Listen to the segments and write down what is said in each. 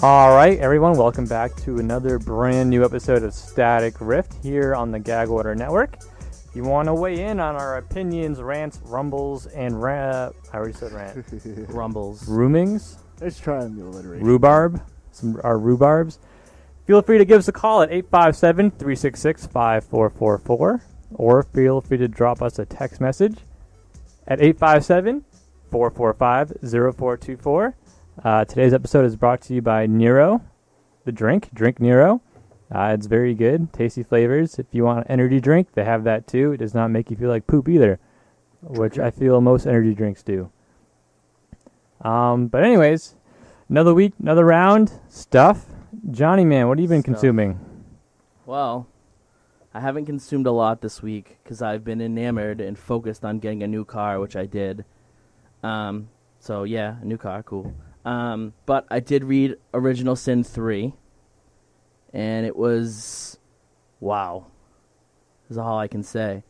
All right, everyone, welcome back to another brand new episode of Static Rift here on the Gag Order Network. If you want to weigh in on our opinions, rants, rumbles, and I already said rant. Rumbles. Roomings. Let's try on the alliteration. Rhubarb. Our rhubarbs. Feel free to give us a call at 857-366-5444, or feel free to drop us a text message at 857-445-0424. Today's episode is brought to you by Nero, the drink. Drink Nero. It's very good, tasty flavors. If you want an energy drink, they have that too. It does not make you feel like poop either, which I feel most energy drinks do. But anyways, another week, another round. Stuff. Johnny, man, what have you been consuming? Well, I haven't consumed a lot this week because I've been enamored and focused on getting a new car, which I did. So yeah, a new car, cool. But I did read Original Sin 3, and it was, wow. Is all I can say.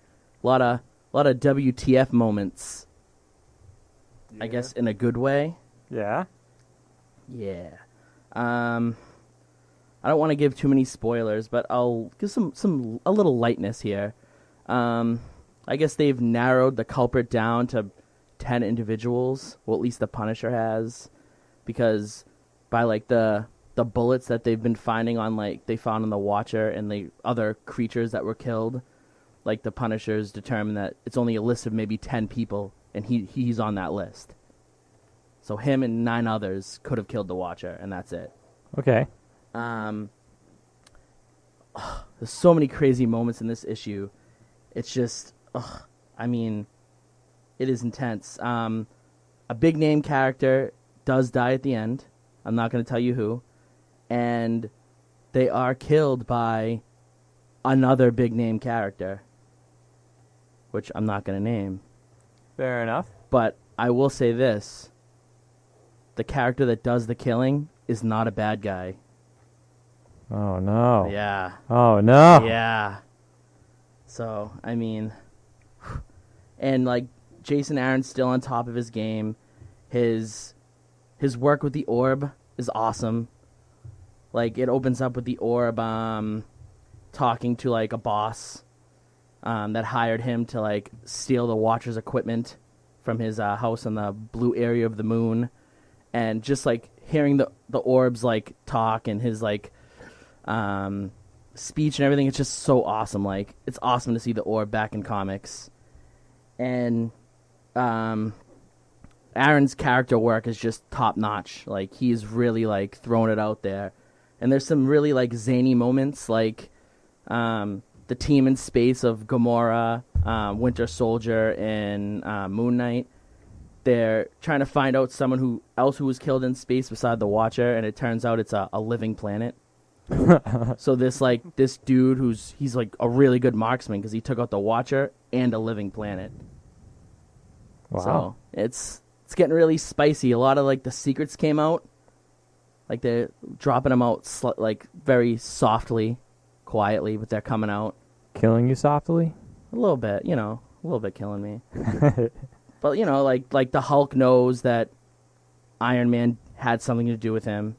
A lot of WTF moments. Yeah. I guess in a good way. Yeah. Yeah. I don't want to give too many spoilers, but I'll give a little lightness here. I guess they've narrowed the culprit down to 10 individuals. Well, at least the Punisher has, because by like the bullets that they've been finding on, like, they found on the Watcher and the other creatures that were killed, like, the Punishers determined that it's only a list of maybe 10 people, and he's on that list. So him and 9 others could have killed the Watcher, and that's it. Okay. There's so many crazy moments in this issue. It's just, I mean, it is intense. A big name character does die at the end. I'm not going to tell you who. And they are killed by another big name character, which I'm not going to name. Fair enough. But I will say this. The character that does the killing is not a bad guy. Oh, no. Yeah. Oh, no. Yeah. So, I mean, and like Jason Aaron's still on top of his game. His work with the orb is awesome. Like, it opens up with the orb talking to like a boss that hired him to like steal the Watcher's equipment from his house on the blue area of the moon, and just like hearing the orbs like talk and his like speech and everything, it's just so awesome. Like, it's awesome to see the orb back in comics. And Aaron's character work is just top notch. Like, he's really like throwing it out there. And there's some really like zany moments, like the team in space of Gamora, Winter Soldier, and Moon Knight. They're trying to find out someone who was killed in space beside the Watcher, and it turns out it's a living planet. So this dude he's like a really good marksman because he took out the Watcher and a living planet. Wow. So it's getting really spicy. A lot of like the secrets came out, like they're dropping them out like very softly, quietly, but they're coming out. Killing you softly? A little bit, a little bit killing me. But like the Hulk knows that Iron Man had something to do with him.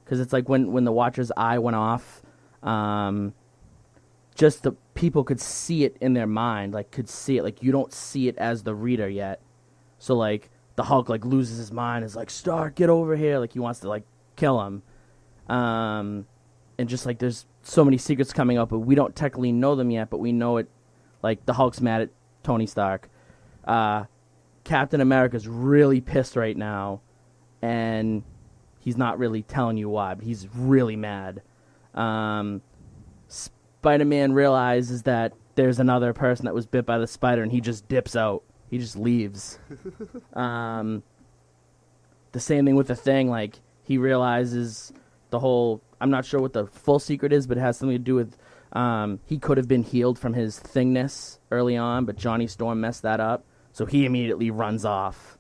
Because it's like when the Watcher's eye went off, just the people could see it in their mind, like could see it. Like, you don't see it as the reader yet. So like the Hulk like loses his mind, is like, Stark, get over here. Like, he wants to like kill him. And just like there's so many secrets coming up, but we don't technically know them yet, but we know it. Like, the Hulk's mad at Tony Stark. Captain America's really pissed right now, and he's not really telling you why, but he's really mad. Spider-Man realizes that there's another person that was bit by the spider, and he just dips out. He just leaves. The same thing with the Thing. Like, he realizes the whole... I'm not sure what the full secret is, but it has something to do with... he could have been healed from his thingness early on, but Johnny Storm messed that up. So he immediately runs off.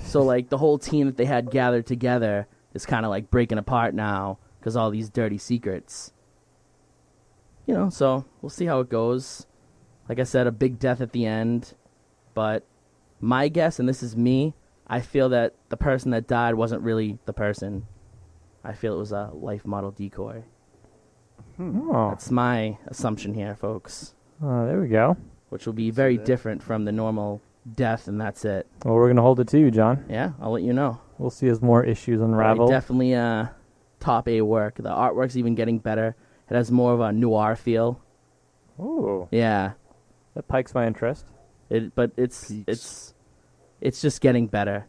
So, like, the whole team that they had gathered together is kind of, like, breaking apart now because all these dirty secrets. So we'll see how it goes. Like I said, a big death at the end. But my guess, and this is me, I feel that the person that died wasn't really the person. I feel it was a life model decoy. Oh, That's my assumption here, folks. there we go. Which will be very that. different from the normal death, and that's it. Well, we're gonna hold it to you, John. Yeah, I'll let you know. We'll see as more issues unravel. Definitely top A work. The artwork's even getting better. It has more of a noir feel. Ooh, Yeah, that pikes my interest. but it's just getting better.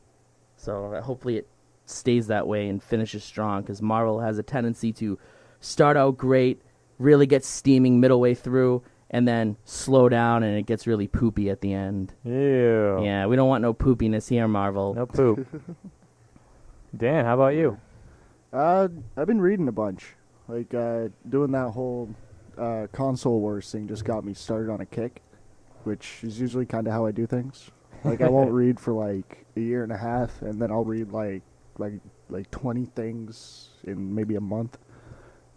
So hopefully it stays that way and finishes strong, because Marvel has a tendency to start out great, really get steaming middle way through, and then slow down and it gets really poopy at the end. Ew. Yeah, we don't want no poopiness here, Marvel. No poop. Dan, how about you? I've been reading a bunch. Like, doing that whole console wars thing just got me started on a kick, which is usually kind of how I do things. Like, I won't read for like a year and a half, and then I'll read like 20 things in maybe a month.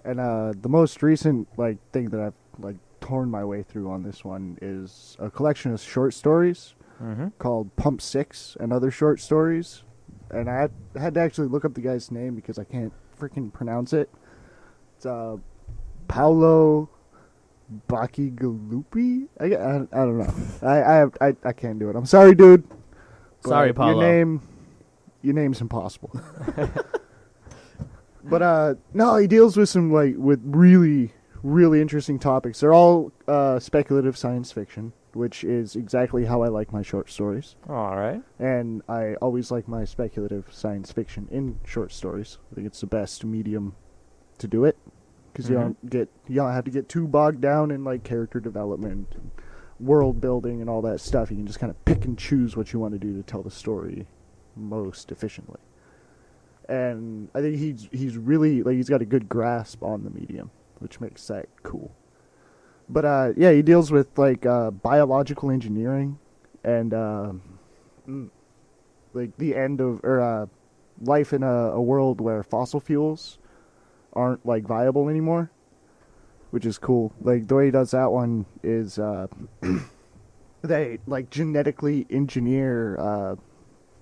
And the most recent like thing that I've like torn my way through on this one is a collection of short stories called Pump 6 and Other Short Stories. And I had to actually look up the guy's name because I can't freaking pronounce it. It's Paolo Bacigalupi? I don't know. I can't do it. I'm sorry, dude. Sorry, But Paolo. Your name's impossible. But no, he deals with some with really, really interesting topics. They're all speculative science fiction, which is exactly how I like my short stories. All right. And I always like my speculative science fiction in short stories. I think it's the best medium to do it, because you don't have to get too bogged down in like character development, and world building, and all that stuff. You can just kind of pick and choose what you want to do to tell the story most efficiently. And I think he's really like he's got a good grasp on the medium, which makes that cool. But yeah, he deals with like biological engineering and like the end of life in a world where fossil fuels aren't like viable anymore, which is cool. Like the way he does that one is they like genetically engineer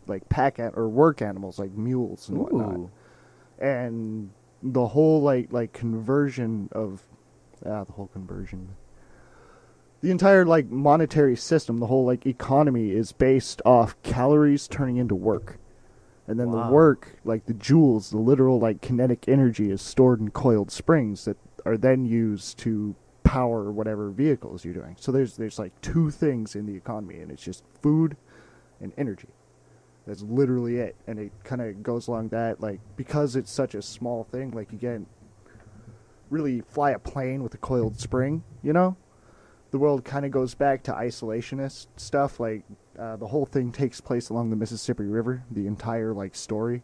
like or work animals like mules and whatnot. Ooh. And the whole like conversion of the entire like monetary system, the whole like economy is based off calories turning into work. And then Wow. the work, like the joules, the literal like kinetic energy is stored in coiled springs that are then used to power whatever vehicles you're doing. So there's like two things in the economy, and it's just food and energy. That's literally it. And it kind of goes along that, like, because it's such a small thing, like you can't really fly a plane with a coiled spring, you know? The world kind of goes back to isolationist stuff. Like, the whole thing takes place along the Mississippi River, the entire, like, story.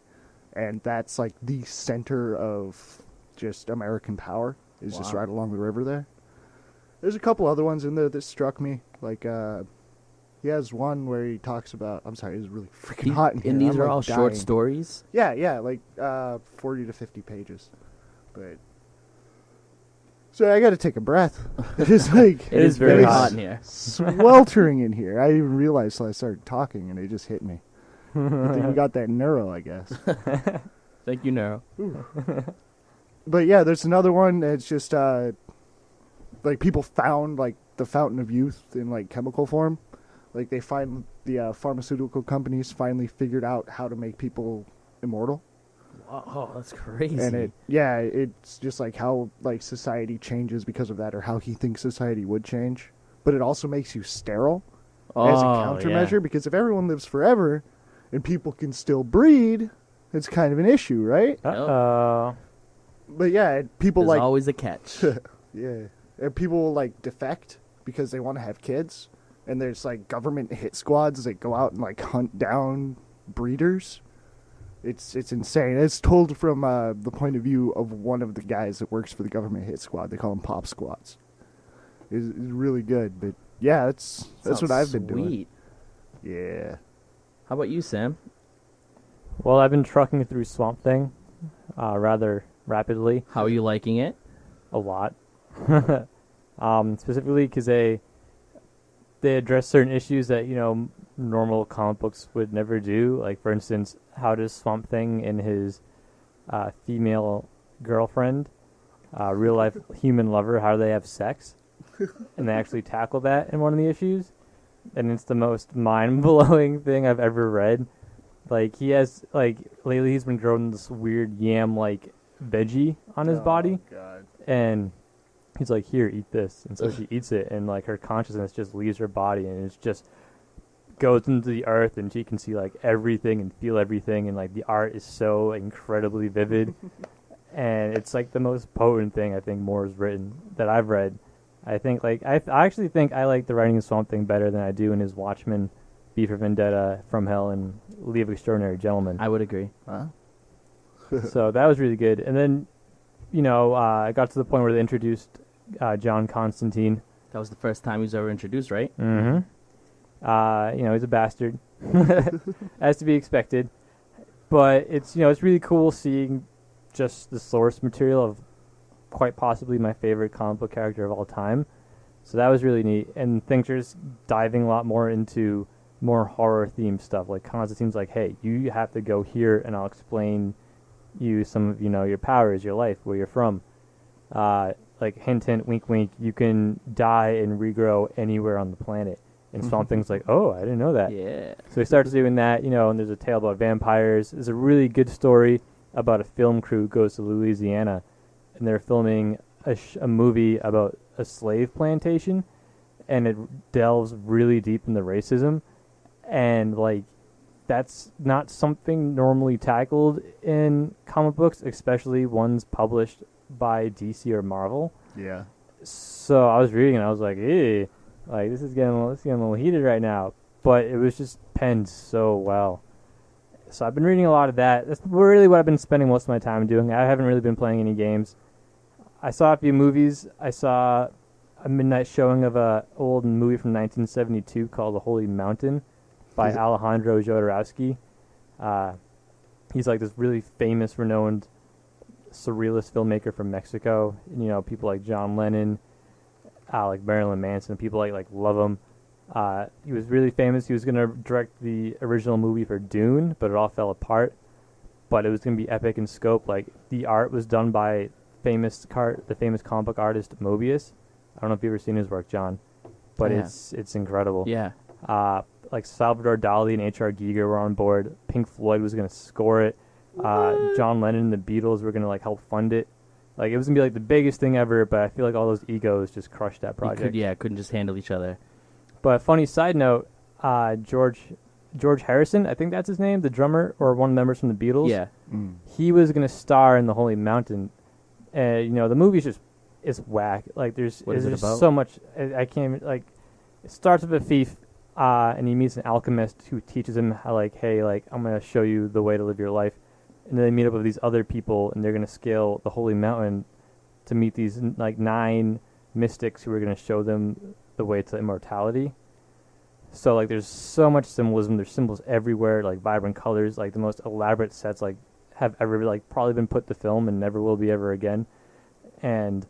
And that's, like, the center of just American power, is just Wow. right along the river there. There's a couple other ones in there that struck me. Like, he has one where he talks about... I'm sorry, it's really freaking hot in here. And these I'm, are like, all short dying. stories? Yeah, like 40 to 50 pages. But... So I gotta take a breath. It's like... It is very hot in here. sweltering in here. I didn't even realize till I started talking, and it just hit me. I think we got that neuro, I guess. Thank you, Nero. But yeah, there's another one that's just like people found like the fountain of youth in like chemical form. Like they find the pharmaceutical companies finally figured out how to make people immortal. Oh, that's crazy. And it's just like how like society changes because of that, or how he thinks society would change. But it also makes you sterile as a countermeasure, yeah. because if everyone lives forever and people can still breed, it's kind of an issue, right? Uh-oh. But yeah, people There's like always a catch. yeah, and people will like defect because they want to have kids, and there's like government hit squads that go out and like hunt down breeders. It's insane. It's told from the point of view of one of the guys that works for the government hit squad. They call them pop squads. It's really good, but yeah, that's what I've been doing. Sweet. Yeah. How about you, Sam? Well, I've been trucking through Swamp Thing rather rapidly. How are you liking it? A lot. Specifically because they address certain issues that, you know, normal comic books would never do. Like, for instance, how does Swamp Thing in his female girlfriend, real life human lover, how do they have sex? And they actually tackle that in one of the issues. And it's the most mind-blowing thing I've ever read. Like, he has, like, lately he's been growing this weird yam-like veggie on his body. God. And he's like, here, eat this. And so she eats it, and, like, her consciousness just leaves her body, and it's just goes into the earth, and she can see, like, everything and feel everything, and, like, the art is so incredibly vivid. And it's, like, the most potent thing I think Moore's written that I've read. I think, like, I actually think I like the writing of Swamp Thing better than I do in his Watchmen, V for Vendetta, From Hell, and League of Extraordinary Gentlemen. I would agree. Huh? So that was really good. And then, you know, I got to the point where they introduced John Constantine. That was the first time he was ever introduced, right? Mm-hmm. You know, he's a bastard, as to be expected. But it's, you know, it's really cool seeing just the source material of quite possibly my favorite comic book character of all time. So that was really neat. And things are just diving a lot more into more horror-themed stuff. Like, Constantine's like, hey, you have to go here, and I'll explain you some of, you know, your powers, your life, where you're from. Like, hint, hint, wink, wink, you can die and regrow anywhere on the planet. And Swamp Thing's like, oh, I didn't know that. Yeah. So he starts doing that, you know, and there's a tale about vampires. There's a really good story about a film crew who goes to Louisiana, and they're filming a movie about a slave plantation, and it delves really deep into racism. And, like, that's not something normally tackled in comic books, especially ones published by DC or Marvel. Yeah. So I was reading and I was like, eh, like, this is getting a little heated right now. But it was just penned so well. So I've been reading a lot of that. That's really what I've been spending most of my time doing. I haven't really been playing any games. I saw a few movies. I saw a midnight showing of a old movie from 1972 called The Holy Mountain by Alejandro Jodorowsky. He's like this really famous, renowned surrealist filmmaker from Mexico. You know, people like John Lennon, like Marilyn Manson, people like love him. He was really famous. He was going to direct the original movie for Dune, but it all fell apart. But it was going to be epic in scope. Like, the art was done by the famous comic book artist Mobius. I don't know if you've ever seen his work, John, but it's incredible. Yeah. Like Salvador Dali and H.R. Giger were on board. Pink Floyd was going to score it. John Lennon and the Beatles were going to like help fund it. Like, it was going to be like the biggest thing ever, but I feel like all those egos just crushed that project. Couldn't just handle each other. But funny side note, George Harrison, I think that's his name, the drummer or one of the members from the Beatles. Yeah. He was going to star in The Holy Mountain. You know, the movie's just, it's whack. Like, there's so much, I can't even, like, it starts with a thief, and he meets an alchemist who teaches him how, like, hey, like, I'm going to show you the way to live your life. And then they meet up with these other people, and they're going to scale the Holy Mountain to meet these, like, 9 mystics who are going to show them the way to immortality. So, like, there's so much symbolism. There's symbols everywhere, like, vibrant colors. Like, the most elaborate sets, like, have ever, like, probably been put to film and never will be ever again. And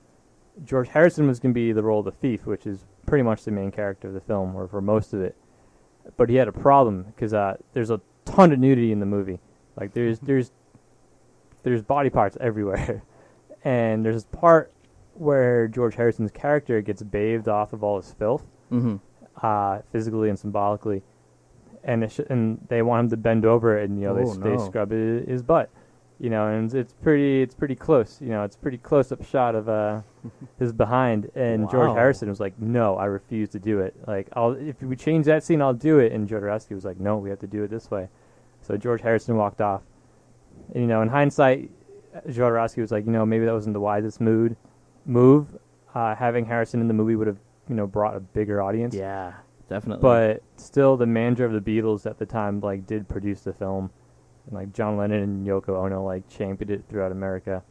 George Harrison was going to be the role of the thief, which is pretty much the main character of the film, or for most of it. But he had a problem, because there's a ton of nudity in the movie. Like, there's body parts everywhere. And there's this part where George Harrison's character gets bathed off of all his filth, physically and symbolically. And and they want him to bend over, and, you know, they scrub his butt. You know, and it's pretty close. You know, it's pretty close-up shot of his behind. And Wow. George Harrison was like, no, I refuse to do it. Like, if we change that scene, I'll do it. And Jodorowsky was like, no, we have to do it this way. So George Harrison walked off. And, you know, in hindsight, Jodorowsky was like, you know, maybe that wasn't the wisest move. Having Harrison in the movie would have, you know, brought a bigger audience. Yeah, definitely. But still, the manager of the Beatles at the time, like, did produce the film. And, like, John Lennon and Yoko Ono, like, championed it throughout America.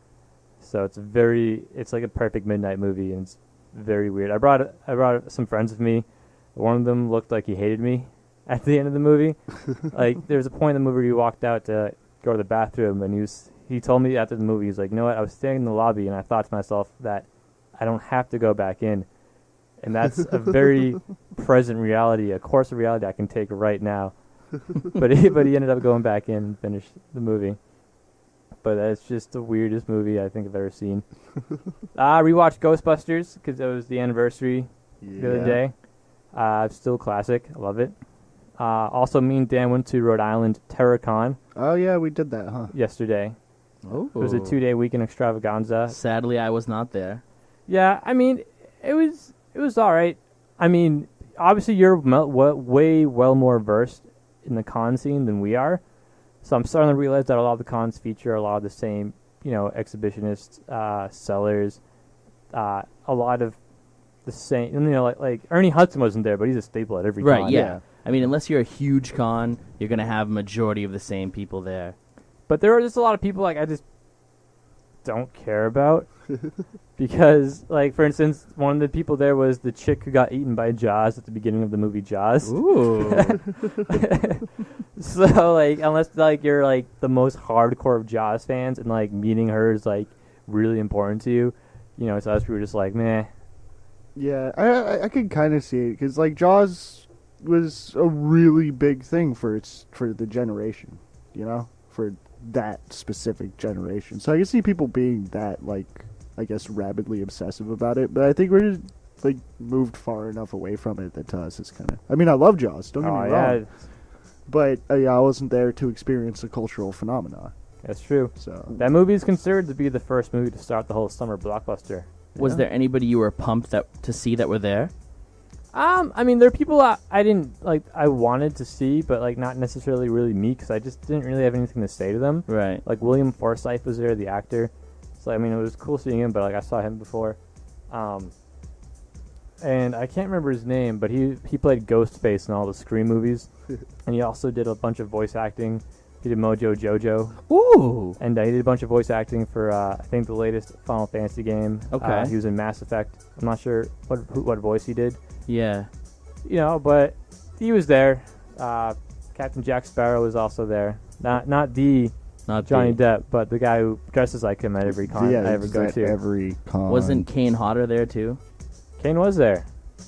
So it's like a perfect midnight movie, and it's very weird. I brought some friends with me. One of them looked like he hated me at the end of the movie. Like, there was a point in the movie where he walked out to go to the bathroom, and he told me after the movie, he's like, you know what, I was standing in the lobby, and I thought to myself that I don't have to go back in. And that's a very present reality, a course of reality I can take right now. But he ended up going back in and finished the movie. but that's just the weirdest movie I think I've ever seen. Rewatched Ghostbusters because it was the anniversary the other day. Still classic. I love it. Also, me and Dan went to Rhode Island TerraCon. Oh, yeah, we did that, huh? Yesterday. Oh. It was a 2-day weekend extravaganza. Sadly, I was not there. Yeah, I mean, it was all right. I mean, obviously you're way more versed in the con scene than we are. So I'm starting to realize that a lot of the cons feature a lot of the same, exhibitionists, sellers, a lot of the same. Like Ernie Hudson wasn't there, but he's a staple at every con. Right, yeah. I mean, unless you're a huge con, you're going to have a majority of the same people there. But there are just a lot of people I just don't care about. Because, for instance, one of the people there was the chick who got eaten by Jaws at the beginning of the movie Jaws. Ooh. So, unless, you're, the most hardcore of Jaws fans and, meeting her is, really important to you, so us, we were just meh. Yeah, I can kind of see it, because, Jaws was a really big thing for the generation, for that specific generation. So I can see people being that, I guess, rabidly obsessive about it, but I think we're just, moved far enough away from it that to us it's kind of... I mean, I love Jaws, don't get me wrong. But I wasn't there to experience a cultural phenomenon. That's true. So that movie is considered to be the first movie to start the whole summer blockbuster. Was there anybody you were pumped to see that were there? I mean, there are people I didn't, I wanted to see, but, not necessarily really me, because I just didn't really have anything to say to them. Right. William Forsythe was there, the actor. So, I mean, it was cool seeing him, but, I saw him before. And I can't remember his name, but he played Ghostface in all the Scream movies. And he also did a bunch of voice acting. He did Mojo Jojo. Ooh. And he did a bunch of voice acting for, I think, the latest Final Fantasy game. Okay. He was in Mass Effect. I'm not sure what voice he did. Yeah. But he was there. Captain Jack Sparrow was also there. Not Johnny Depp, but the guy who dresses like him at every con I ever go to. Every con. Wasn't Kane Hodder there too? Kane was there.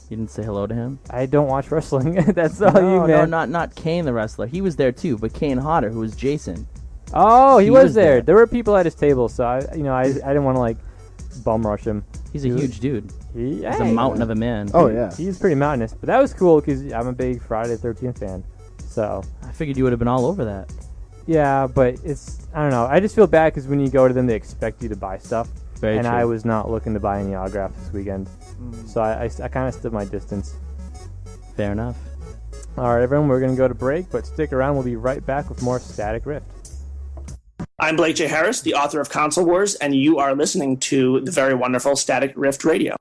You didn't say hello to him? I don't watch wrestling. That's all you, man. No, not Kane the wrestler. He was there too, but Kane Hodder, who was Jason. Oh, he was there. There were people at his table, so I didn't want to bum rush him. He's a huge dude. He's a a mountain of a man. Oh yeah, he's pretty mountainous. But that was cool because I'm a big Friday the 13th fan. So I figured you would have been all over that. Yeah, but I don't know. I just feel bad because when you go to them, they expect you to buy stuff. Very true. I was not looking to buy any autographs this weekend. So I kind of stood my distance. Fair enough. All right, everyone, we're going to go to break, but stick around. We'll be right back with more Static Rift. I'm Blake J. Harris, the author of Console Wars, and you are listening to the very wonderful Static Rift Radio.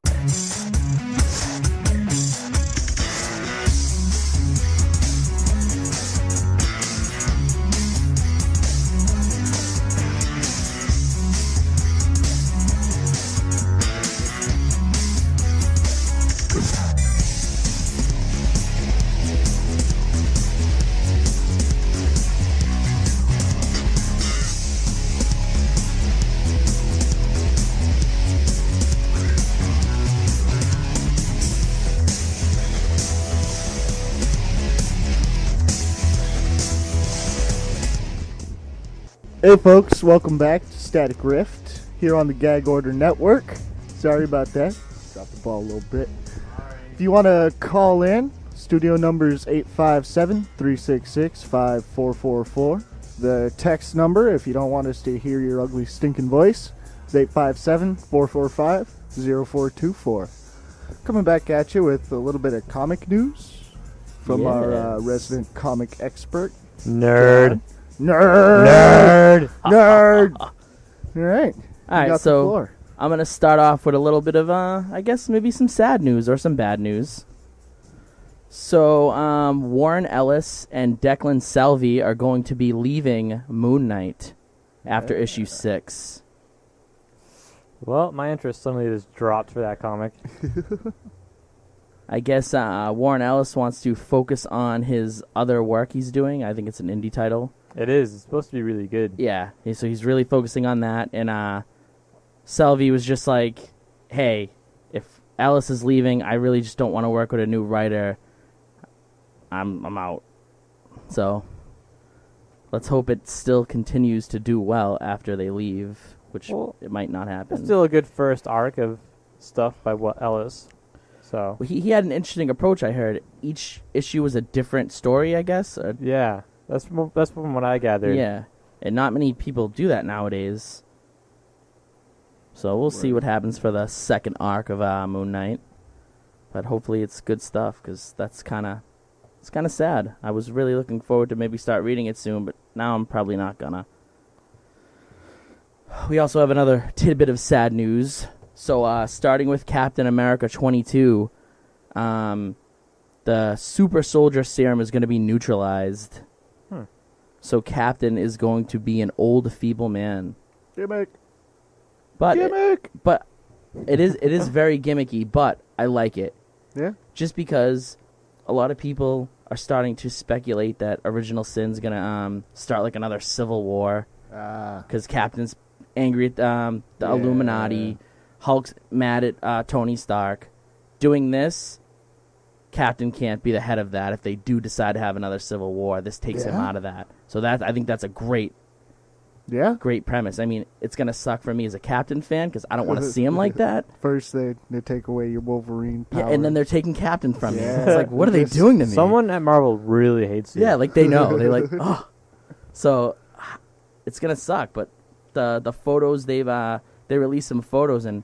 Hey folks, welcome back to Static Rift here on the Gag Order Network. Sorry about that. Dropped the ball a little bit. If you want to call in, studio number is 857-366-5444. The text number, if you don't want us to hear your ugly stinking voice, is 857-445-0424. Coming back at you with a little bit of comic news from our resident comic expert. Nerd. Nerd! All right. All right, so I'm going to start off with a little bit of, I guess, maybe some sad news or some bad news. So, Warren Ellis and Declan Salvi are going to be leaving Moon Knight after issue 6. Well, my interest suddenly just dropped for that comic. I guess Warren Ellis wants to focus on his other work he's doing. I think it's an indie title. It is. It's supposed to be really good. Yeah, so he's really focusing on that. And Salvi was just like, hey, if Ellis is leaving, I really just don't want to work with a new writer. I'm out. So let's hope it still continues to do well after they leave, which it might not happen. It's still a good first arc of stuff by Ellis. So Well, he had an interesting approach, I heard. Each issue was a different story, I guess. yeah, that's from what I gathered. Yeah, and not many people do that nowadays. So we'll see what happens for the second arc of Moon Knight. But hopefully it's good stuff, because it's kind of sad. I was really looking forward to maybe start reading it soon, but now I'm probably not gonna. We also have another tidbit of sad news. So starting with Captain America 22, the super soldier serum is going to be neutralized. So Captain is going to be an old, feeble man. Gimmick. But Gimmick. It is very gimmicky, but I like it. Yeah. Just because a lot of people are starting to speculate that Original Sin's gonna start like another civil war, because Captain's angry at the Illuminati, Hulk's mad at Tony Stark. Doing this, Captain can't be the head of that. If they do decide to have another civil war, this takes him out of that. So I think that's a great premise. I mean, it's gonna suck for me as a Captain fan because I don't want to see him like that. First, they take away your Wolverine power. Yeah, and then they're taking Captain from you. It's like, what are they doing to me? Someone at Marvel really hates you. Yeah, like they know. They like, oh. So it's gonna suck. But the photos they released some photos and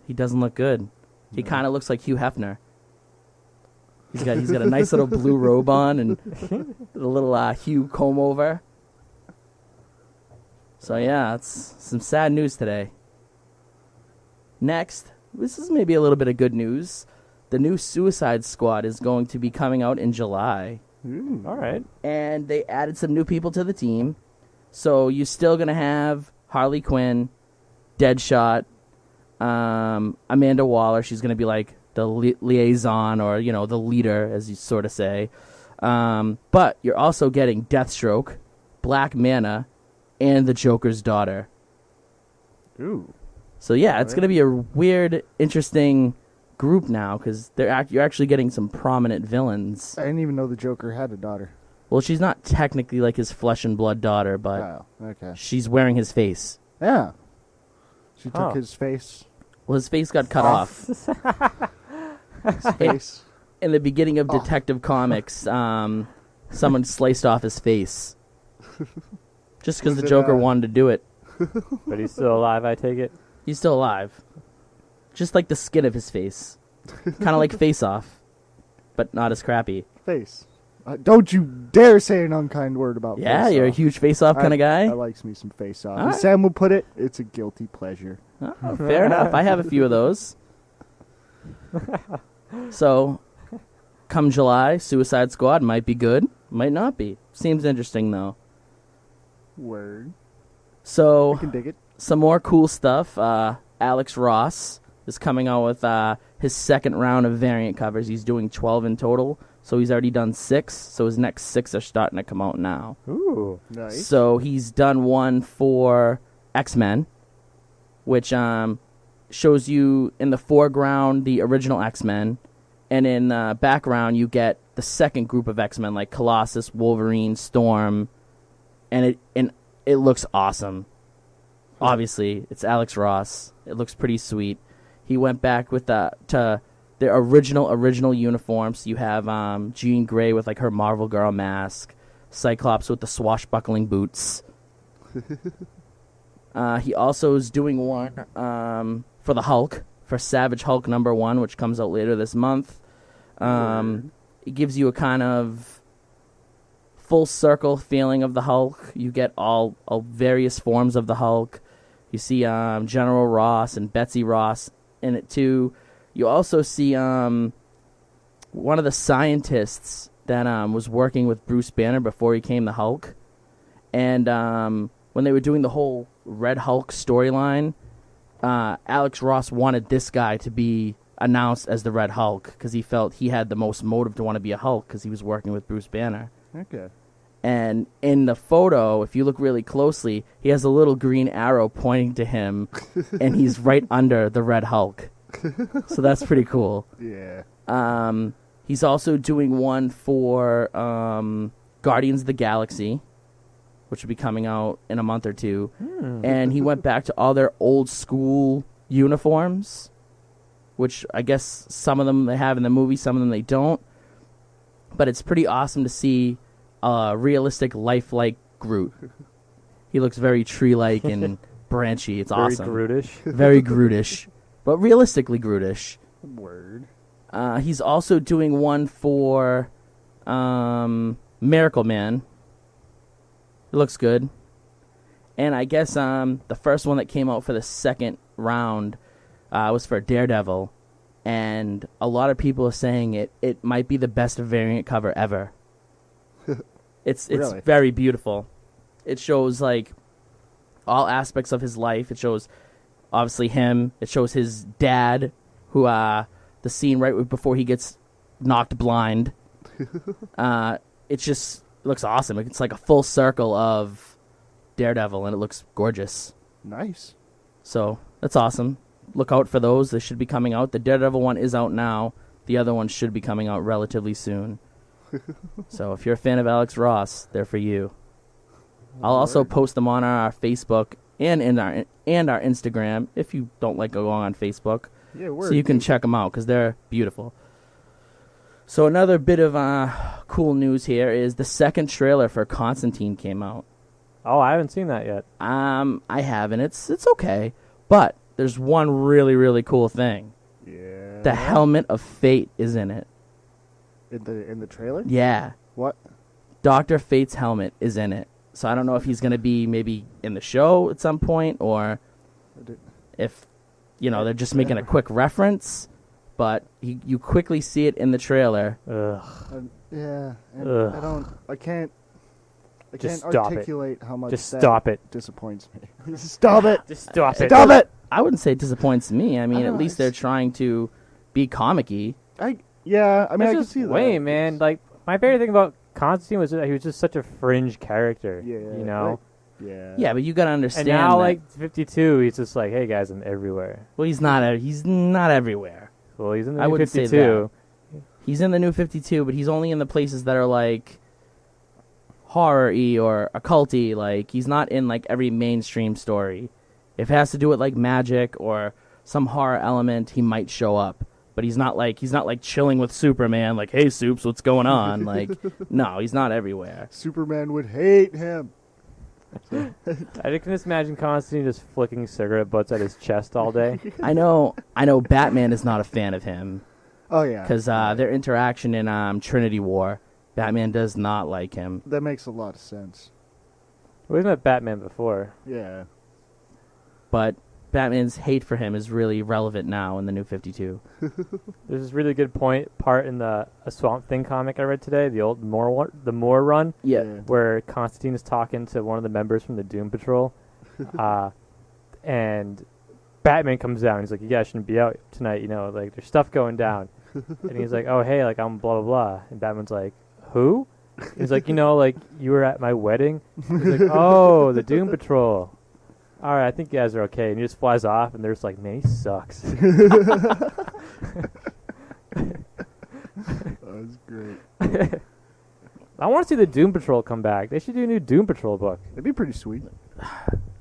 he doesn't look good. He kind of looks like Hugh Hefner. He's got a nice little blue robe on and a little Hugh comb over. So yeah, it's some sad news today. Next, this is maybe a little bit of good news. The new Suicide Squad is going to be coming out in July. All right. And they added some new people to the team. So you're still going to have Harley Quinn, Deadshot, Amanda Waller. She's going to be like the liaison or, the leader, as you sort of say. But you're also getting Deathstroke, Black Manta, and the Joker's daughter. Ooh. So yeah, it's going to be a weird, interesting group now because you're actually getting some prominent villains. I didn't even know the Joker had a daughter. Well, she's not technically like his flesh and blood daughter, but she's wearing his face. Yeah. She took his face. Well, his face got cut off. His face. In the beginning of Detective Comics, someone sliced off his face. Just because the Joker wanted to do it. But he's still alive, I take it? He's still alive. Just like the skin of his face. Kind of like Face Off, but not as crappy. Face. Don't you dare say an unkind word about Face Off. Yeah, you're a huge Face Off kind of guy? I likes me some Face Off. Right. As Sam will put it, it's a guilty pleasure. Oh, fair enough. I have a few of those. So, come July, Suicide Squad might be good, might not be. Seems interesting, though. Word. So, I can dig it. Some more cool stuff. Alex Ross is coming out with his second round of variant covers. He's doing 12 in total, so he's already done 6. So his next 6 are starting to come out now. Ooh. Nice. So he's done one for X-Men, which shows you in the foreground the original X-Men, and in the background you get the second group of X-Men like Colossus, Wolverine, Storm, and it looks awesome. Obviously, it's Alex Ross. It looks pretty sweet. He went back with to the original uniforms. You have Jean Grey with like her Marvel Girl mask, Cyclops with the swashbuckling boots. He also is doing one for the Hulk, for Savage Hulk #1, which comes out later this month. It gives you a kind of full circle feeling of the Hulk. You get all various forms of the Hulk. You see General Ross and Betsy Ross in it too. You also see one of the scientists that was working with Bruce Banner before he became the Hulk. And when they were doing the whole Red Hulk storyline, Alex Ross wanted this guy to be announced as the Red Hulk because he felt he had the most motive to want to be a Hulk because he was working with Bruce Banner. Okay. And in the photo, if you look really closely, he has a little green arrow pointing to him, and he's right under the Red Hulk. So that's pretty cool. Yeah. He's also doing one for Guardians of the Galaxy, which will be coming out in a month or two. And he went back to all their old school uniforms, which I guess some of them they have in the movie, some of them they don't. But it's pretty awesome to see a realistic, lifelike Groot. He looks very tree-like and branchy. It's Very awesome. Grootish. Very Grootish. But realistically Grootish. Word. He's also doing one for Miracle Man. It looks good. And I guess the first one that came out for the second round was for Daredevil. And a lot of people are saying it might be the best variant cover ever. It's Really? very beautiful. It shows like all aspects of his life. It shows obviously him. It shows his dad, who the scene right before he gets knocked blind. It just looks awesome. It's like a full circle of Daredevil, and it looks gorgeous. Nice. So that's awesome. Look out for those. They should be coming out. The Daredevil one is out now. The other one should be coming out relatively soon. So if you're a fan of Alex Ross, they're for you. I'll also post them on our Facebook and our Instagram if you don't like going on Facebook. Yeah, word. So you can check them out because they're beautiful. So another bit of cool news here is the second trailer for Constantine came out. Oh, I haven't seen that yet. I haven't. It's okay, but there's one really really cool thing. Yeah. The helmet of fate is in it. In the trailer? Yeah, What? Dr. Fate's helmet is in it. So I don't know if he's going to be maybe in the show at some point or if they're just making a quick reference, but you quickly see it in the trailer. Ugh. Yeah. Ugh. I can't Just stop it. articulate how much Just that stop it. disappoints me. Stop it. Just stop it. Stop it. I wouldn't say it disappoints me. I mean, I at don't least know, they're trying to be comic-y. Yeah, I mean, It's I can just see that. lame, man. Like, my favorite thing about Constantine was that he was just such a fringe character. Yeah. You know? Yeah. Yeah, but you got to understand And now, that. like, 52, he's just like, hey, guys, I'm everywhere. Well, he's not everywhere. Well, he's in the I new wouldn't say 52. He's in the new 52, but he's only in the places that are like horror-y or occult-y. Like, he's not in like every mainstream story. If it has to do with like magic or some horror element, he might show up. But he's not like chilling with Superman. Like, hey, Supes, what's going on? Like, no, he's not everywhere. Superman would hate him. I can just imagine Constantine just flicking cigarette butts at his chest all day. I know. Batman is not a fan of him Oh yeah. because their interaction in Trinity War, Batman does not like him. That makes a lot of sense. We've met Batman before. Yeah. But Batman's hate for him is really relevant now in the new 52. There's this really good part in a Swamp Thing comic I read today, the old Moore run, Yeah. where Constantine is talking to one of the members from the Doom Patrol, and Batman comes down. He's like, "You guys shouldn't be out tonight. Like there's stuff going down." And he's like, "Oh hey, like I'm blah blah blah." And Batman's like, "Who?" He's like, like you were at my wedding." He's like, "Oh, the Doom Patrol. All right, I think you guys are okay." And he just flies off, and they're just like, "Man, he sucks." That's great. I want to see the Doom Patrol come back. They should do a new Doom Patrol book. That'd be pretty sweet.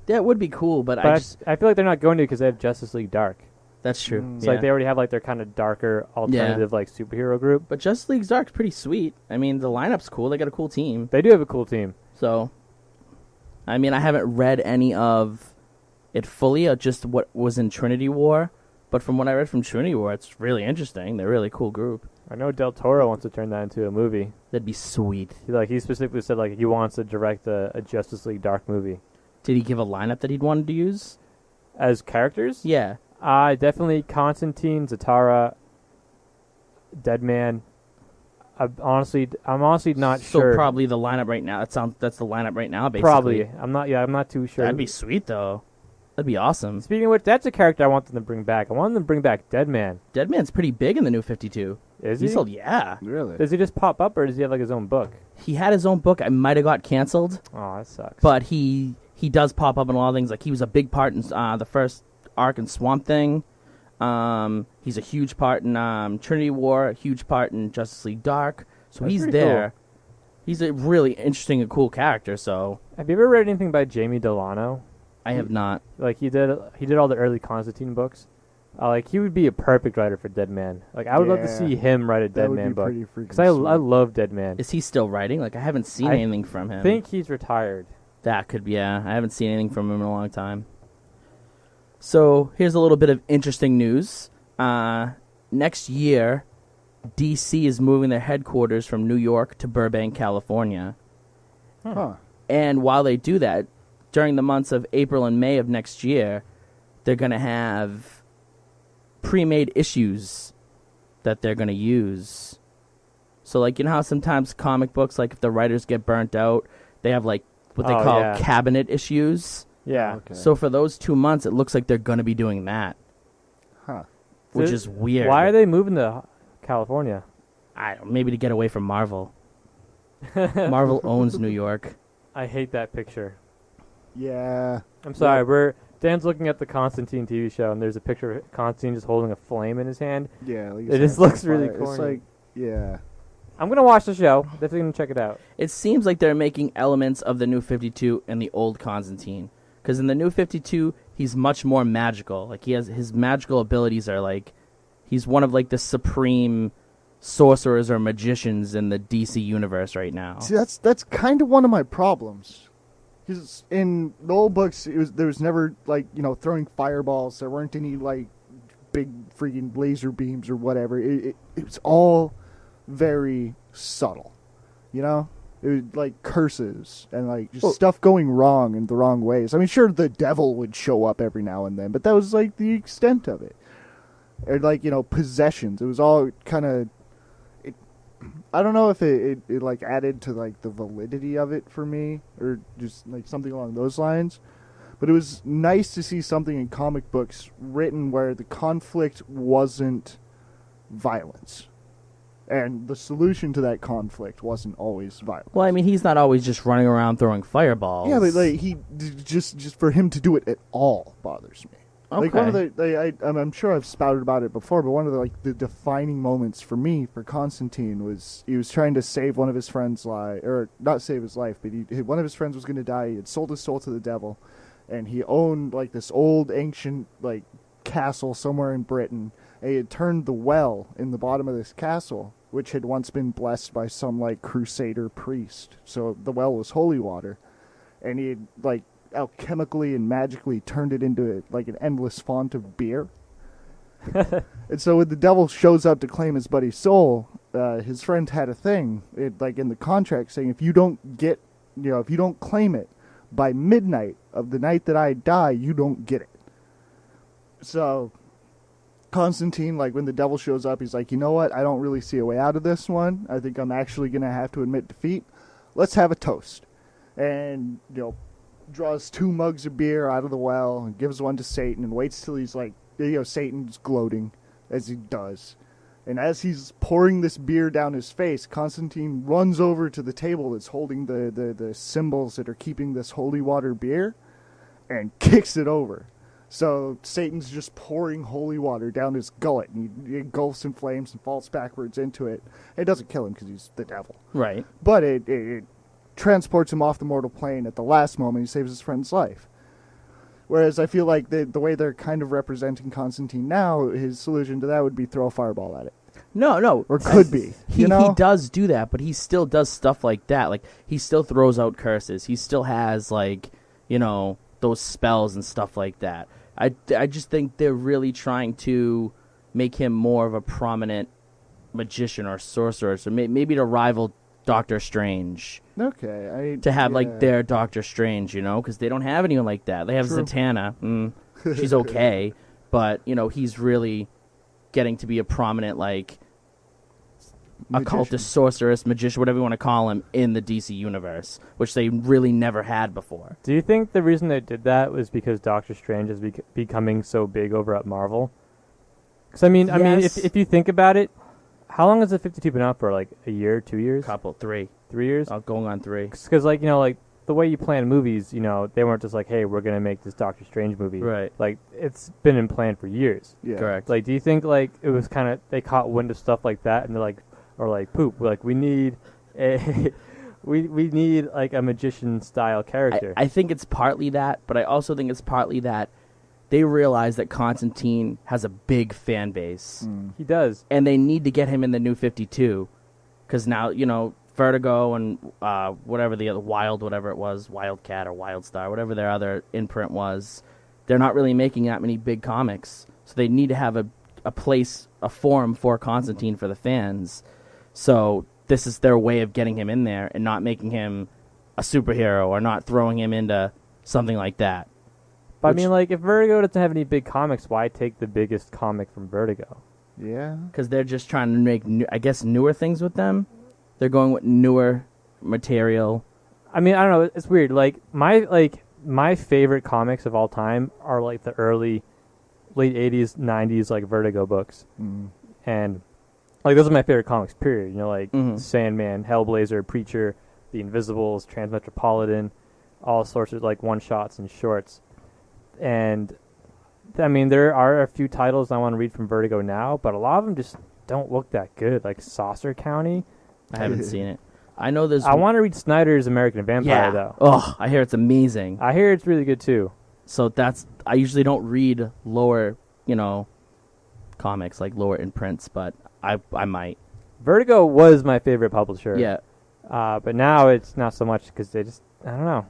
That would be cool, but But I feel like they're not going to because they have Justice League Dark. that's true. Mm. It's like they already have like their kind of darker alternative like superhero group. But Justice League's Dark's pretty sweet. I mean, the lineup's cool. They got a cool team. They do have a cool team. So, I mean, I haven't read any of it fully, just what was in Trinity War. But from what I read from Trinity War, it's really interesting. They're a really cool group. I know Del Toro wants to turn that into a movie. That'd be sweet. He specifically said like he wants to direct a Justice League Dark movie. Did he give a lineup that he'd wanted to use? As characters? Yeah. Definitely Constantine, Zatara, Deadman. I'm honestly not sure. So probably the lineup right now. That's the lineup right now, basically. Probably. I'm not too sure. That'd be sweet, though. That'd be awesome. Speaking of which, that's a character I want them to bring back. I want them to bring back Deadman. Deadman's pretty big in the new 52. Is he? Yeah. Really? Does he just pop up, or does he have like his own book? He had his own book. I might have got canceled, Oh, that sucks. but he does pop up in a lot of things. Like, he was a big part in the first arc in Swamp Thing. He's a huge part in Trinity War, a huge part in Justice League Dark. So That's he's pretty there. He's a really interesting and cool character. So Have you ever read anything by Jamie Delano? I have not. Like he did all the early Constantine books. Like he would be a perfect writer for Dead Man. Like I would love to Yeah. see him write a That Dead would Man be book pretty freaking because I sweet. love Dead Man. Is he still writing? Like I haven't seen I anything from him. I think he's retired. That could be, yeah. I haven't seen anything from him in a long time. So here's a little bit of interesting news. Next year, DC is moving their headquarters from New York to Burbank, California. Huh. And while they do that, during the months of April and May of next year, they're going to have pre-made issues that they're going to use. So, like, you know how sometimes comic books, like, if the writers get burnt out, they have, like, what they call yeah. cabinet issues? Yeah. Okay. So for those 2 months, it looks like they're going to be doing that, Huh. which Th- is weird. Why are they moving to California? I don't, maybe to get away from Marvel. Marvel owns New York. I hate that picture. Yeah. I'm sorry. Dan's looking at the Constantine TV show, and there's a picture of Constantine just holding a flame in his hand. Yeah. Like It just looks really corny. It's like, yeah. I'm gonna watch the show. Definitely gonna check it out. It seems like they're making elements of the New 52 and the old Constantine. Because in the New 52, he's much more magical. Like, he has his magical abilities are like, he's one of like the supreme sorcerers or magicians in the DC universe right now. See, that's kind of one of my problems. Because in the old books, there was never, like, throwing fireballs. There weren't any, like, big freaking laser beams or whatever. It was all very subtle, It was, like, curses and, like, just stuff going wrong in the wrong ways. I mean, sure, the devil would show up every now and then, but that was, like, the extent of it. Or, like, possessions. It was all kind of... I don't know if it like added to like the validity of it for me or just like something along those lines, but it was nice to see something in comic books written where the conflict wasn't violence and the solution to that conflict wasn't always violence. Well, I mean, he's not always just running around throwing fireballs. Yeah, but like just for him to do it at all bothers me. Okay. Like one of the, I'm sure I've spouted about it before, but one of the defining moments for me for Constantine was he was trying to save one of his friends' life, or not save his life, but one of his friends was going to die. He had sold his soul to the devil, and he owned like this old ancient like castle somewhere in Britain. And he had turned the well in the bottom of this castle, which had once been blessed by some like crusader priest. So the well was holy water, and he had like alchemically and magically turned it into like an endless font of beer. And so when the devil shows up to claim his buddy's soul, his friend had a thing, like in the contract, saying if you don't claim it by midnight of the night that I die, you don't get it. So Constantine, like when the devil shows up, he's like, you know what? I don't really see a way out of this one. I think I'm actually going to have to admit defeat. Let's have a toast. And, draws 2 mugs of beer out of the well and gives one to Satan and waits till he's like, Satan's gloating as he does. And as he's pouring this beer down his face, Constantine runs over to the table that's holding the symbols that are keeping this holy water beer and kicks it over. So Satan's just pouring holy water down his gullet, and he engulfs in flames and falls backwards into it. It doesn't kill him because he's the devil. Right. But it transports him off the mortal plane at the last moment. He saves his friend's life. Whereas I feel like the way they're kind of representing Constantine now, his solution to that would be throw a fireball at it. No. Or could be. He does do that, but he still does stuff like that. Like, he still throws out curses. He still has, like, those spells and stuff like that. I just think they're really trying to make him more of a prominent magician or sorcerer. So maybe to rival Doctor Strange. Okay. To have, like, their Doctor Strange, because they don't have anyone like that. They have True. Zatanna. She's okay. But, he's really getting to be a prominent, like, occultist, sorceress, magician, whatever you want to call him, in the DC universe, which they really never had before. Do you think the reason they did that was because Doctor Strange is becoming so big over at Marvel? Because I mean, Yes. if you think about it, how long has the 52 been out for? Like a year, 2 years? Couple, 3. 3 years? Going on 3. Because like the way you plan movies, they weren't just like, hey, we're gonna make this Doctor Strange movie. Right. Like it's been in plan for years. Yeah. Correct. Like, do you think like it was kind of they caught wind of stuff like that and they're like, or like poop, like we need a We need like a magician style character. I think it's partly that, but I also think it's partly that they realize that Constantine has a big fan base. He does. And they need to get him in the New 52. Because now, Vertigo and whatever the other, whatever it was, Wildcat or Wildstar, whatever their other imprint was, they're not really making that many big comics. So they need to have a place, a forum for Constantine for the fans. So this is their way of getting him in there and not making him a superhero or not throwing him into something like that. But I mean, like, if Vertigo doesn't have any big comics, why take the biggest comic from Vertigo? Yeah. Because they're just trying to make, newer things with them. They're going with newer material. I mean, I don't know. It's weird. Like my favorite comics of all time are like the late 80s, 90s, like Vertigo books. And like those are my favorite comics, period. Like Sandman, Hellblazer, Preacher, The Invisibles, Transmetropolitan, all sorts of like one-shots and shorts. And I mean, there are a few titles I want to read from Vertigo now, but a lot of them just don't look that good. Like Saucer County. I haven't seen it. I know there's... I want to read Snyder's American Vampire, though. Oh, I hear it's amazing. I hear it's really good, too. So I usually don't read lower, comics, like lower imprints, but I might. Vertigo was my favorite publisher. Yeah. But now it's not so much because they just... I don't know.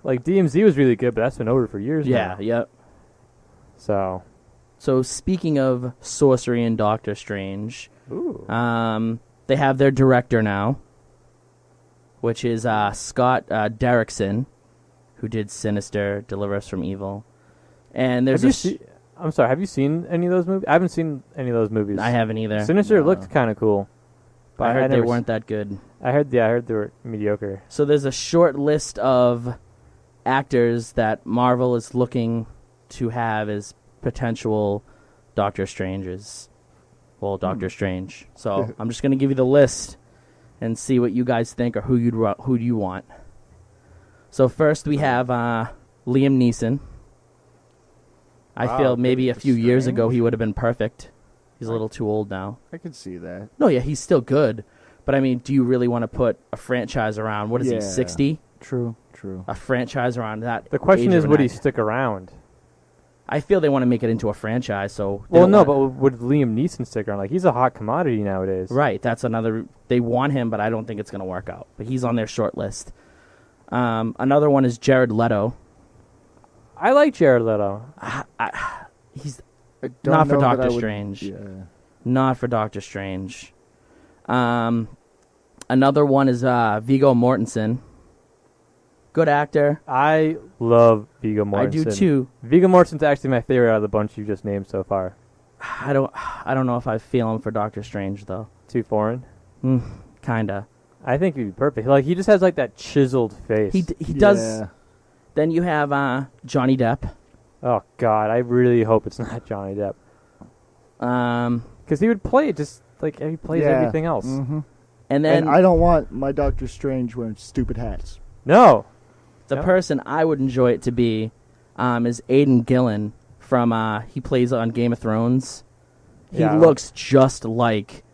Like, DMZ was really good, but that's been over for years now. Yeah, yep. So speaking of sorcery and Doctor Strange... Ooh. They have their director now, which is Scott Derrickson, who did Sinister, Deliver Us from Evil. And there's I'm sorry, have you seen any of those movies? I haven't seen any of those movies. I haven't either. Sinister looked kind of cool. But I heard they weren't that good. I heard they were mediocre. So there's a short list of actors that Marvel is looking to have as potential Doctor Stranges. Well, Doctor Strange. So I'm just going to give you the list and see what you guys think or who do you want. So first we have Liam Neeson. I feel maybe a few years ago he would have been perfect. He's a little too old now. I can see that. No, yeah, he's still good. But I mean, do you really want to put a franchise around, what is he, 60? True. A franchise around that. The question age is, of would an he actor. stick around? I feel they want to make it into a franchise, so... Well, no, but would Liam Neeson stick around? Like, he's a hot commodity nowadays. Right, that's another... They want him, but I don't think it's going to work out. But he's on their short list. Another one is Jared Leto. I like Jared Leto. He's I don't not for know that I Doctor would- Strange. Yeah. Not for Doctor Strange. Another one is Viggo Mortensen. Good actor. I love Viggo Mortensen. I do too. Viggo Mortensen's actually my favorite out of the bunch you just named so far. I don't know if I feel him for Doctor Strange though. Too foreign? Kinda. I think he'd be perfect. Like, he just has like that chiseled face. He does. Yeah. Then you have Johnny Depp. Oh God, I really hope it's not Johnny Depp. Because he would play it just like he plays everything else. Mm-hmm. And then And I don't want my Doctor Strange wearing stupid hats. No. the person I would enjoy it to be is Aidan Gillen from he plays on Game of Thrones. He Yeah. looks just like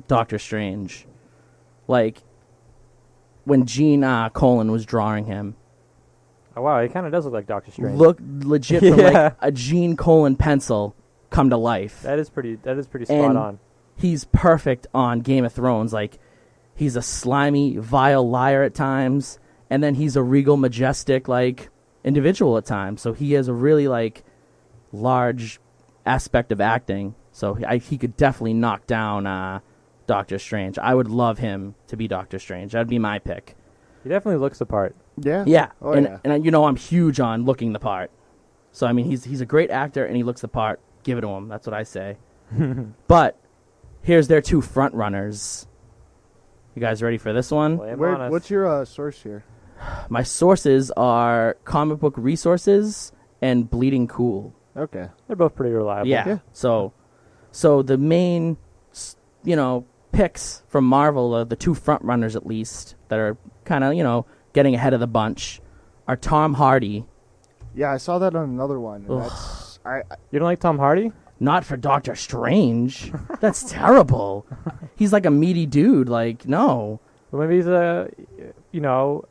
Doctor Strange. Like when Gene Colan was drawing him. Oh, wow, he kind of does look like Doctor Strange. Look legit from Yeah. like a Gene Colan pencil come to life. That is pretty spot And on. He's perfect on Game of Thrones. Like, he's a slimy, vile liar at times, and then he's a regal, majestic, like, individual at times. So he has a really, like, large aspect of acting. So he could definitely knock down Doctor Strange. I would love him to be Doctor Strange. That'd be my pick. He definitely looks the part. Yeah. Yeah, Oh, and yeah. and you know I'm huge on looking the part. So I mean he's a great actor and he looks the part. Give it to him. That's what I say. But here's their two front runners. You guys ready for this one? Lay 'em on us. What's your source here? My sources are Comic Book Resources and Bleeding Cool. Okay. They're both pretty reliable. Yeah. So the main, picks from Marvel, the two front runners at least that are kind of getting ahead of the bunch, are Tom Hardy. Yeah, I saw that on another one. And Ugh. that's You don't like Tom Hardy? Not for Doctor Strange. That's terrible. He's like a meaty dude. Like, no. Well, maybe he's a,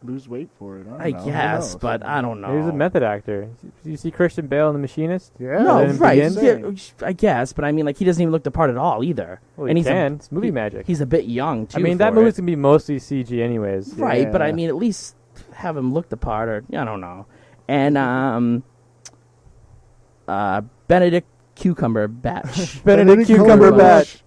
Lose weight for it. I don't know. Who guess, knows? but I don't know. maybe he's a method actor. You see Christian Bale in The Machinist? Yeah. No, then it right. begins? Yeah, I guess, but I mean, like, he doesn't even look the part at all either. Well, and he he's can. It's movie magic. He's a bit young, too. I mean, that for movie's it. going to be mostly CG anyways. Right, but I Yeah. mean, at least have him look the part, or I don't know. And Benedict Cucumber Batch. Benedict Cucumber Batch.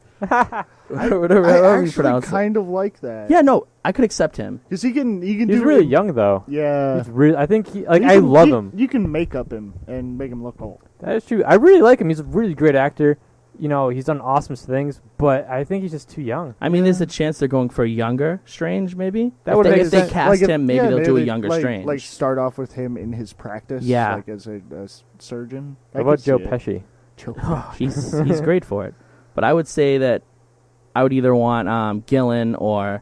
Whatever I however you actually pronounce it. kind of like that. Yeah, no, I could accept him. because he can He's do really young, though. Yeah, He's really, I think, You I can- love you- him. You can make up him and make him look old. That is true. I really like him. He's a really great actor. He's done awesome things, but I think he's just too young. I mean, there's a chance they're going for a younger Strange, maybe. That If would they, make if they sense. cast if- him, maybe yeah, they'll do a younger like, Strange. Like start off with him in his practice. Yeah. like as a surgeon. How about Joe Pesci? He's great for it. But I would say that I would either want Gillen or,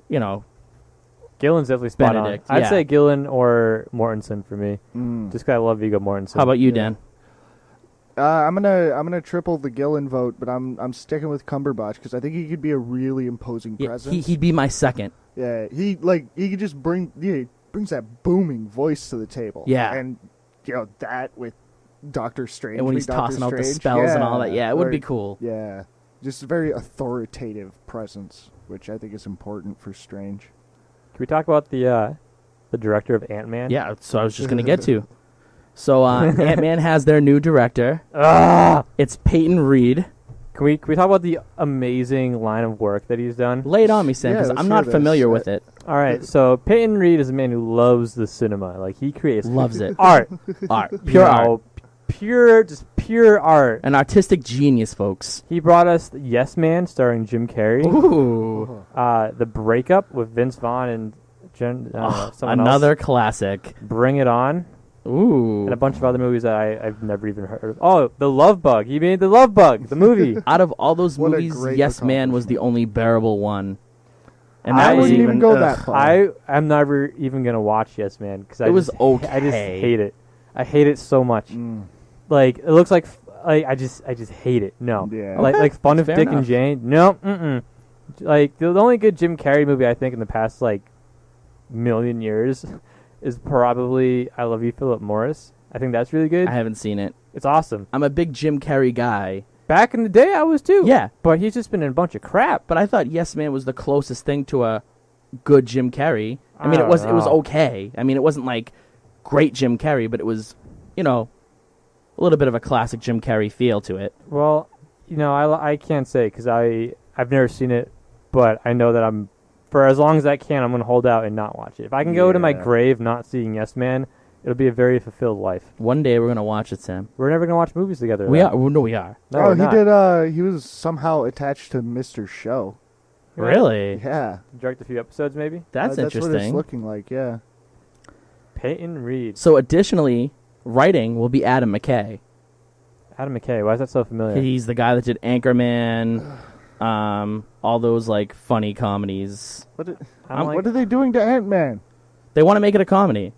Gillen's definitely spot Benedict, on. I'd yeah. say Gillen or Mortensen for me. Mm. Just 'cause I love Viggo Mortensen. how about you, Yeah. Dan? I'm gonna triple the Gillen vote, but I'm sticking with Cumberbatch because I think he could be a really imposing Yeah, presence. he'd be my second. Yeah, he could just he brings that booming voice to the table. Yeah. and that with Doctor Strange And when being he's Doctor tossing out the Strange, spells and all that. yeah, Yeah, it would or- be cool. Yeah, just a very authoritative presence, which I think is important for Strange. Can we talk about the director of Ant-Man? Yeah, so I was just going to get to. So Ant-Man has their new director. Ah! It's Peyton Reed. Can we talk about the amazing line of work that he's done? Lay it on me, Sam, Yeah, because let's I'm hear not this. familiar with it. All right, so Peyton Reed is a man who loves the cinema. Like, he creates Loves it. art. Art. Pure art. Pure art. An artistic genius, folks. He brought us Yes Man, starring Jim Carrey. Ooh. The Breakup with Vince Vaughn and someone Another else. classic. Bring It On, Ooh. and a bunch of other movies that I've never even heard of. Oh, The Love Bug. He made The Love Bug, the movie. Out of all those What a movies, great Yes Man was the only bearable one. And that I was wouldn't even go ugh. that far. I'm never even gonna watch Yes Man because It was I just okay. hate it. I hate it so much. Mm. Like, it looks like I just hate it. No. Yeah. Like Fun of Fair Dick and enough. Jane. No. Like, the only good Jim Carrey movie I think in the past million years is probably I Love You, Philip Morris. I think that's really good. I haven't seen it. It's awesome. I'm a big Jim Carrey guy. Back in the day, I was too. Yeah. But he's just been in a bunch of crap. But I thought Yes Man was the closest thing to a good Jim Carrey. I mean, it was know. okay. I mean, it wasn't like great Jim Carrey, but it was, a little bit of a classic Jim Carrey feel to it. Well, I can't say because I've never seen it, but I know that for as long as I can, I'm going to hold out and not watch it. If I can go to my Yeah. grave not seeing Yes Man, it'll be a very fulfilled life. One day we're gonna watch it, Sam. We're never going to watch movies together. We though. are. No, we are. No, oh, we're he not. did. He was somehow attached to Mr. Show. Really? Yeah, Direct a few episodes, maybe. That's what it's interesting. looking like. Yeah. Peyton Reed. So, additionally, writing will be Adam McKay. Adam McKay. Why is that so familiar? He's the guy that did Anchorman, all those funny comedies. What? I don't like- What are they doing to Ant-Man? They want to make it a comedy.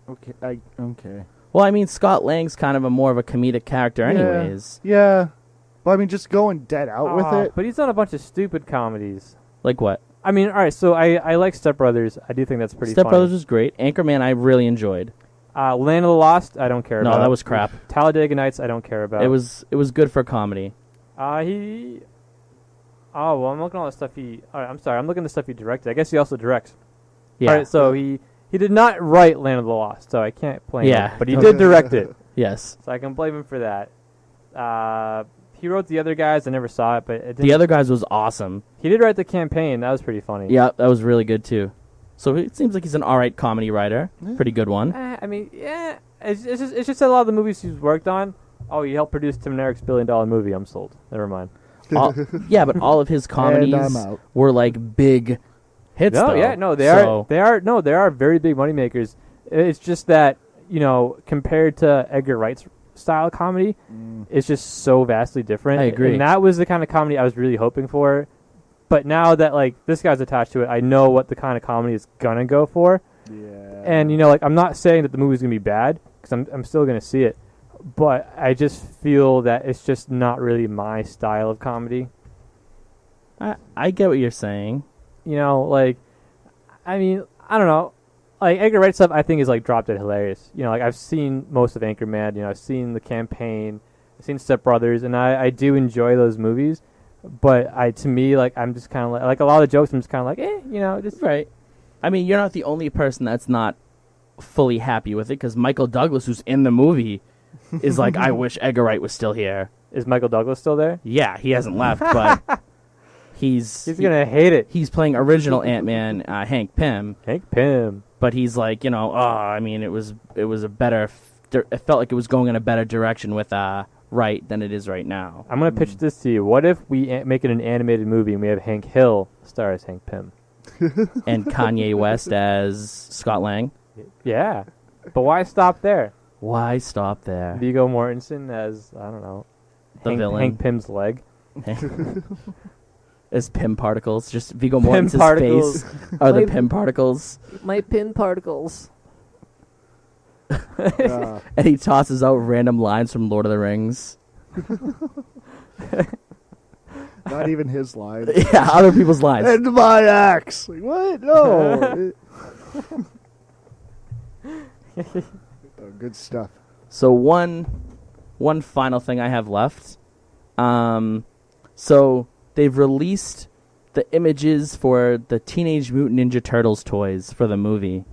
Okay. Okay. Well, I mean, Scott Lang's kind of more of a comedic character, Yeah. anyways. Yeah. Well, I mean, just going dead out with Aw, it. But he's done a bunch of stupid comedies. Like what? I mean, all right, so I like Step Brothers. I do think that's pretty Step funny. Brothers was great. Anchorman, I really enjoyed. Land of the Lost, I don't care No, about. that was crap. Talladega Nights, I don't care about. It was good for comedy. He... Oh, well, I'm looking at all the stuff he... All right, I'm sorry, I'm looking at the stuff he directed. I guess he also directs. Yeah. All right, so he did not write Land of the Lost, so I can't blame Yeah. him. But he did direct it, Yes. so I can blame him for that. He wrote The Other Guys. I never saw it, but it didn't, The Other Guys was awesome. he did write The Campaign. That was pretty funny. Yeah, that was really good too. So it seems like he's an all right comedy writer. Pretty good one. I mean, yeah. It's just a lot of the movies he's worked on. Oh, he helped produce Tim and Eric's $1 billion movie. I'm sold. Never mind. Yeah, but all of his comedies I'm out. were big hits. No, though. yeah, no, they So- are very big moneymakers. It's just that, compared to Edgar Wright's style comedy, it's just so vastly different. I agree. And that was the kind of comedy I was really hoping for. But now that this guy's attached to it, I know what the kind of comedy it's gonna go for. Yeah. And I'm not saying that the movie's gonna be bad because I'm still gonna see it. but I just feel that it's just not really my style of comedy. I get what you're saying. You know, like, I mean, I don't know. Like, Edgar Wright stuff I think is, like, drop dead hilarious. You know, like, I've seen most of Anchorman. You know, I've seen The Campaign. I've seen Step Brothers, and I do enjoy those movies. But to me, like, I'm just kind of like a lot of the jokes, I'm just kind of like, you know, just... Right. I mean, you're not the only person that's not fully happy with it, because Michael Douglas, who's in the movie, is like, I wish Edgar Wright was still here. Is Michael Douglas still there? Yeah, he hasn't left, but he's gonna hate it. He's playing original Ant-Man, Hank Pym. Hank Pym. But he's like, you know, I mean, it was a better... It felt like it was going in a better direction with Wright than it is right now. I'm gonna pitch this to you. What if we make it an animated movie and we have Hank Hill star as Hank Pym? And Kanye West as Scott Lang? Yeah. But why stop there? Why stop there? Viggo Mortensen as, I don't know, The villain. Hank Pym's leg. As Pym particles. Just Viggo Pym Mortensen's particles. face are the Pym particles. My pin particles. And he tosses out random lines from Lord of the Rings. Not even his line. Yeah, other people's lines. And my axe. Like, what? No. Oh, good stuff. So one final thing I have left. So they've released the images for the Teenage Mutant Ninja Turtles toys for the movie.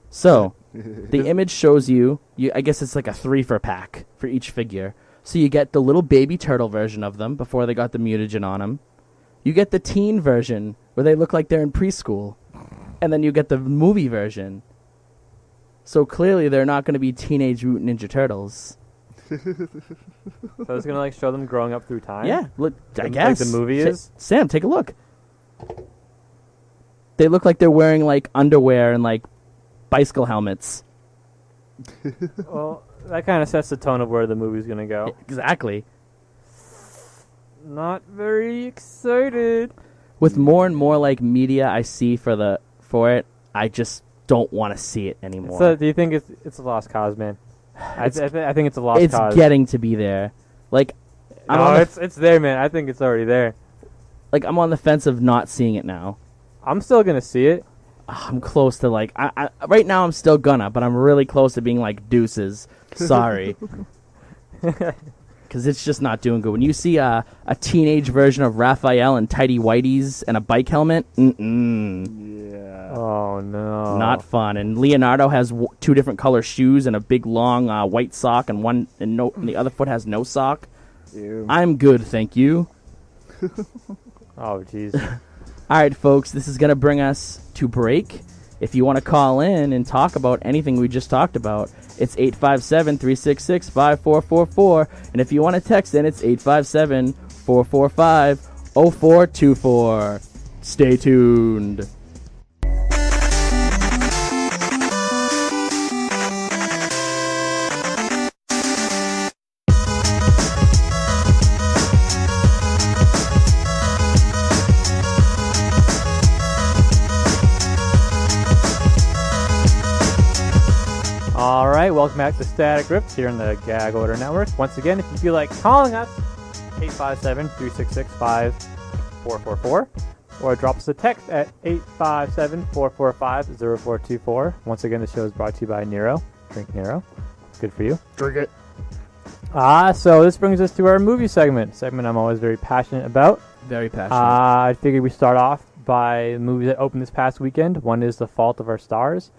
So the image shows you, I guess it's like a 3-for-pack for each figure. So you get the little baby turtle version of them before they got the mutagen on them. You get the teen version where they look like they're in preschool. And then you get the movie version. So clearly they're not going to be Teenage Mutant Ninja Turtles. So it's gonna like show them growing up through time. Yeah, look. I Like guess the movie is. Sam, take a look. They look like they're wearing like underwear and like bicycle helmets. Well, that kind of sets the tone of where the movie's gonna go. Exactly. Not very excited. With more and more like media I see for it, I just don't want to see it anymore. So, do you think it's a lost cause, man? I think it's a lost cause. It's getting to be there. Like, it's there, man. I think it's already there. Like, I'm on the fence of not seeing it now. I'm still gonna see it. I'm close to like I right now I'm still gonna, but I'm really close to being like deuces. Sorry. Because it's just not doing good. When you see a teenage version of Raphael in tighty whities and a bike helmet, Yeah. Oh no. not fun. And Leonardo has 2 different color shoes and a big long white sock, and and the other foot has no sock. Ew. I'm good, thank you. Oh jeez. All right, folks, this is gonna bring us to break. If you want to call in and talk about anything we just talked about, it's 857-366-5444. And if you want to text in, it's 857-445-0424. Stay tuned. All right, welcome back to Static Rips here on the Gag Order Network. Once again, if you feel like calling us, 857-366-5444, or drop us a text at 857-445-0424. Once again, the show is brought to you by Nero. Drink Nero. It's good for you. Drink it. So this brings us to our movie segment I'm always very passionate about. Very passionate. I figured we start off by the movies that opened this past weekend. One is The Fault of Our Stars.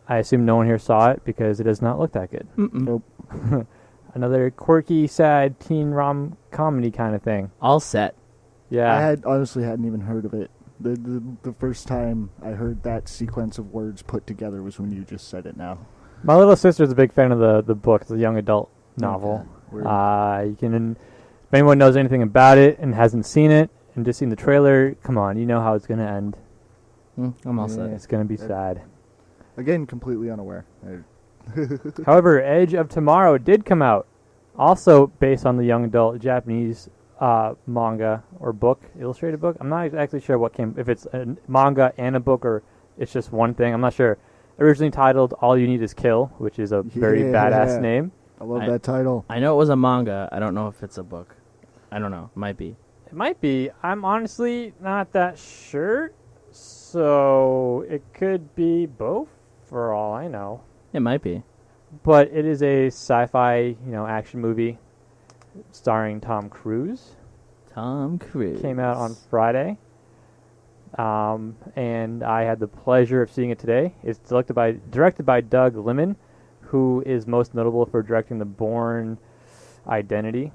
I assume no one here saw it because it does not look that good. Nope. Another quirky, sad teen rom-comedy kind of thing. All set. Yeah. I honestly hadn't even heard of it. The first time I heard that sequence of words put together was when you just said it now. My little sister's a big fan of the book. It's a young adult novel. Okay. If anyone knows anything about it and hasn't seen it and just seen the trailer, come on, you know how it's going to end. I'm all set. It's going to be sad. Again, completely unaware. However, Edge of Tommorrow did come out, also based on the young adult Japanese manga or book, illustrated book. I'm not exactly sure if it's a manga and a book or it's just one thing. I'm not sure. Originally titled All You Need Is Kill, which is a very badass name. I love that title. I know it was a manga. I don't know if it's a book. I don't know. It might be. It might be. I'm honestly not that sure. So it could be both, for all I know. It might be. But it is a sci-fi, action movie starring Tom Cruise. Tom Cruise. Came out on Friday. And I had the pleasure of seeing it today. It's directed by Doug Liman, who is most notable for directing The Bourne Identity.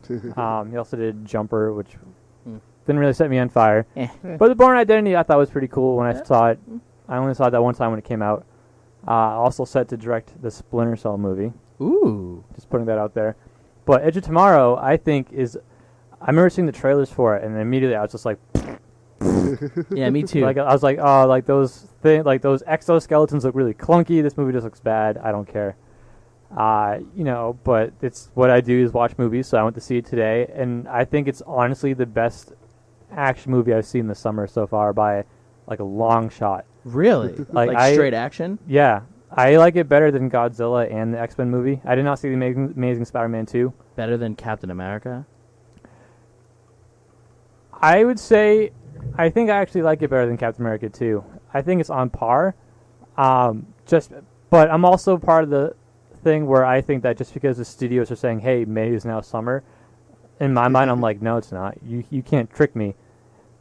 He also did Jumper, which didn't really set me on fire. But The Bourne Identity I thought was pretty cool when I saw it. I only saw it that one time when it came out. Also set to direct the Splinter Cell movie. Ooh. Just putting that out there. But Edge of Tomorrow, I think, is... I remember seeing the trailers for it, and immediately I was just like... Yeah, me too. I was like, oh, those exoskeletons look really clunky. This movie just looks bad. I don't care. But it's what I do is watch movies, so I went to see it today, and I think it's honestly the best action movie I've seen this summer so far by a long shot. Really? Like straight action? Yeah. I like it better than Godzilla and the X-Men movie. I did not see the Amazing Spider-Man 2. Better than Captain America? I would say I think I actually like it better than Captain America 2. I think it's on par. But I'm also part of the thing where I think that just because the studios are saying, hey, May is now summer, in my mind I'm like, no, it's not. You can't trick me.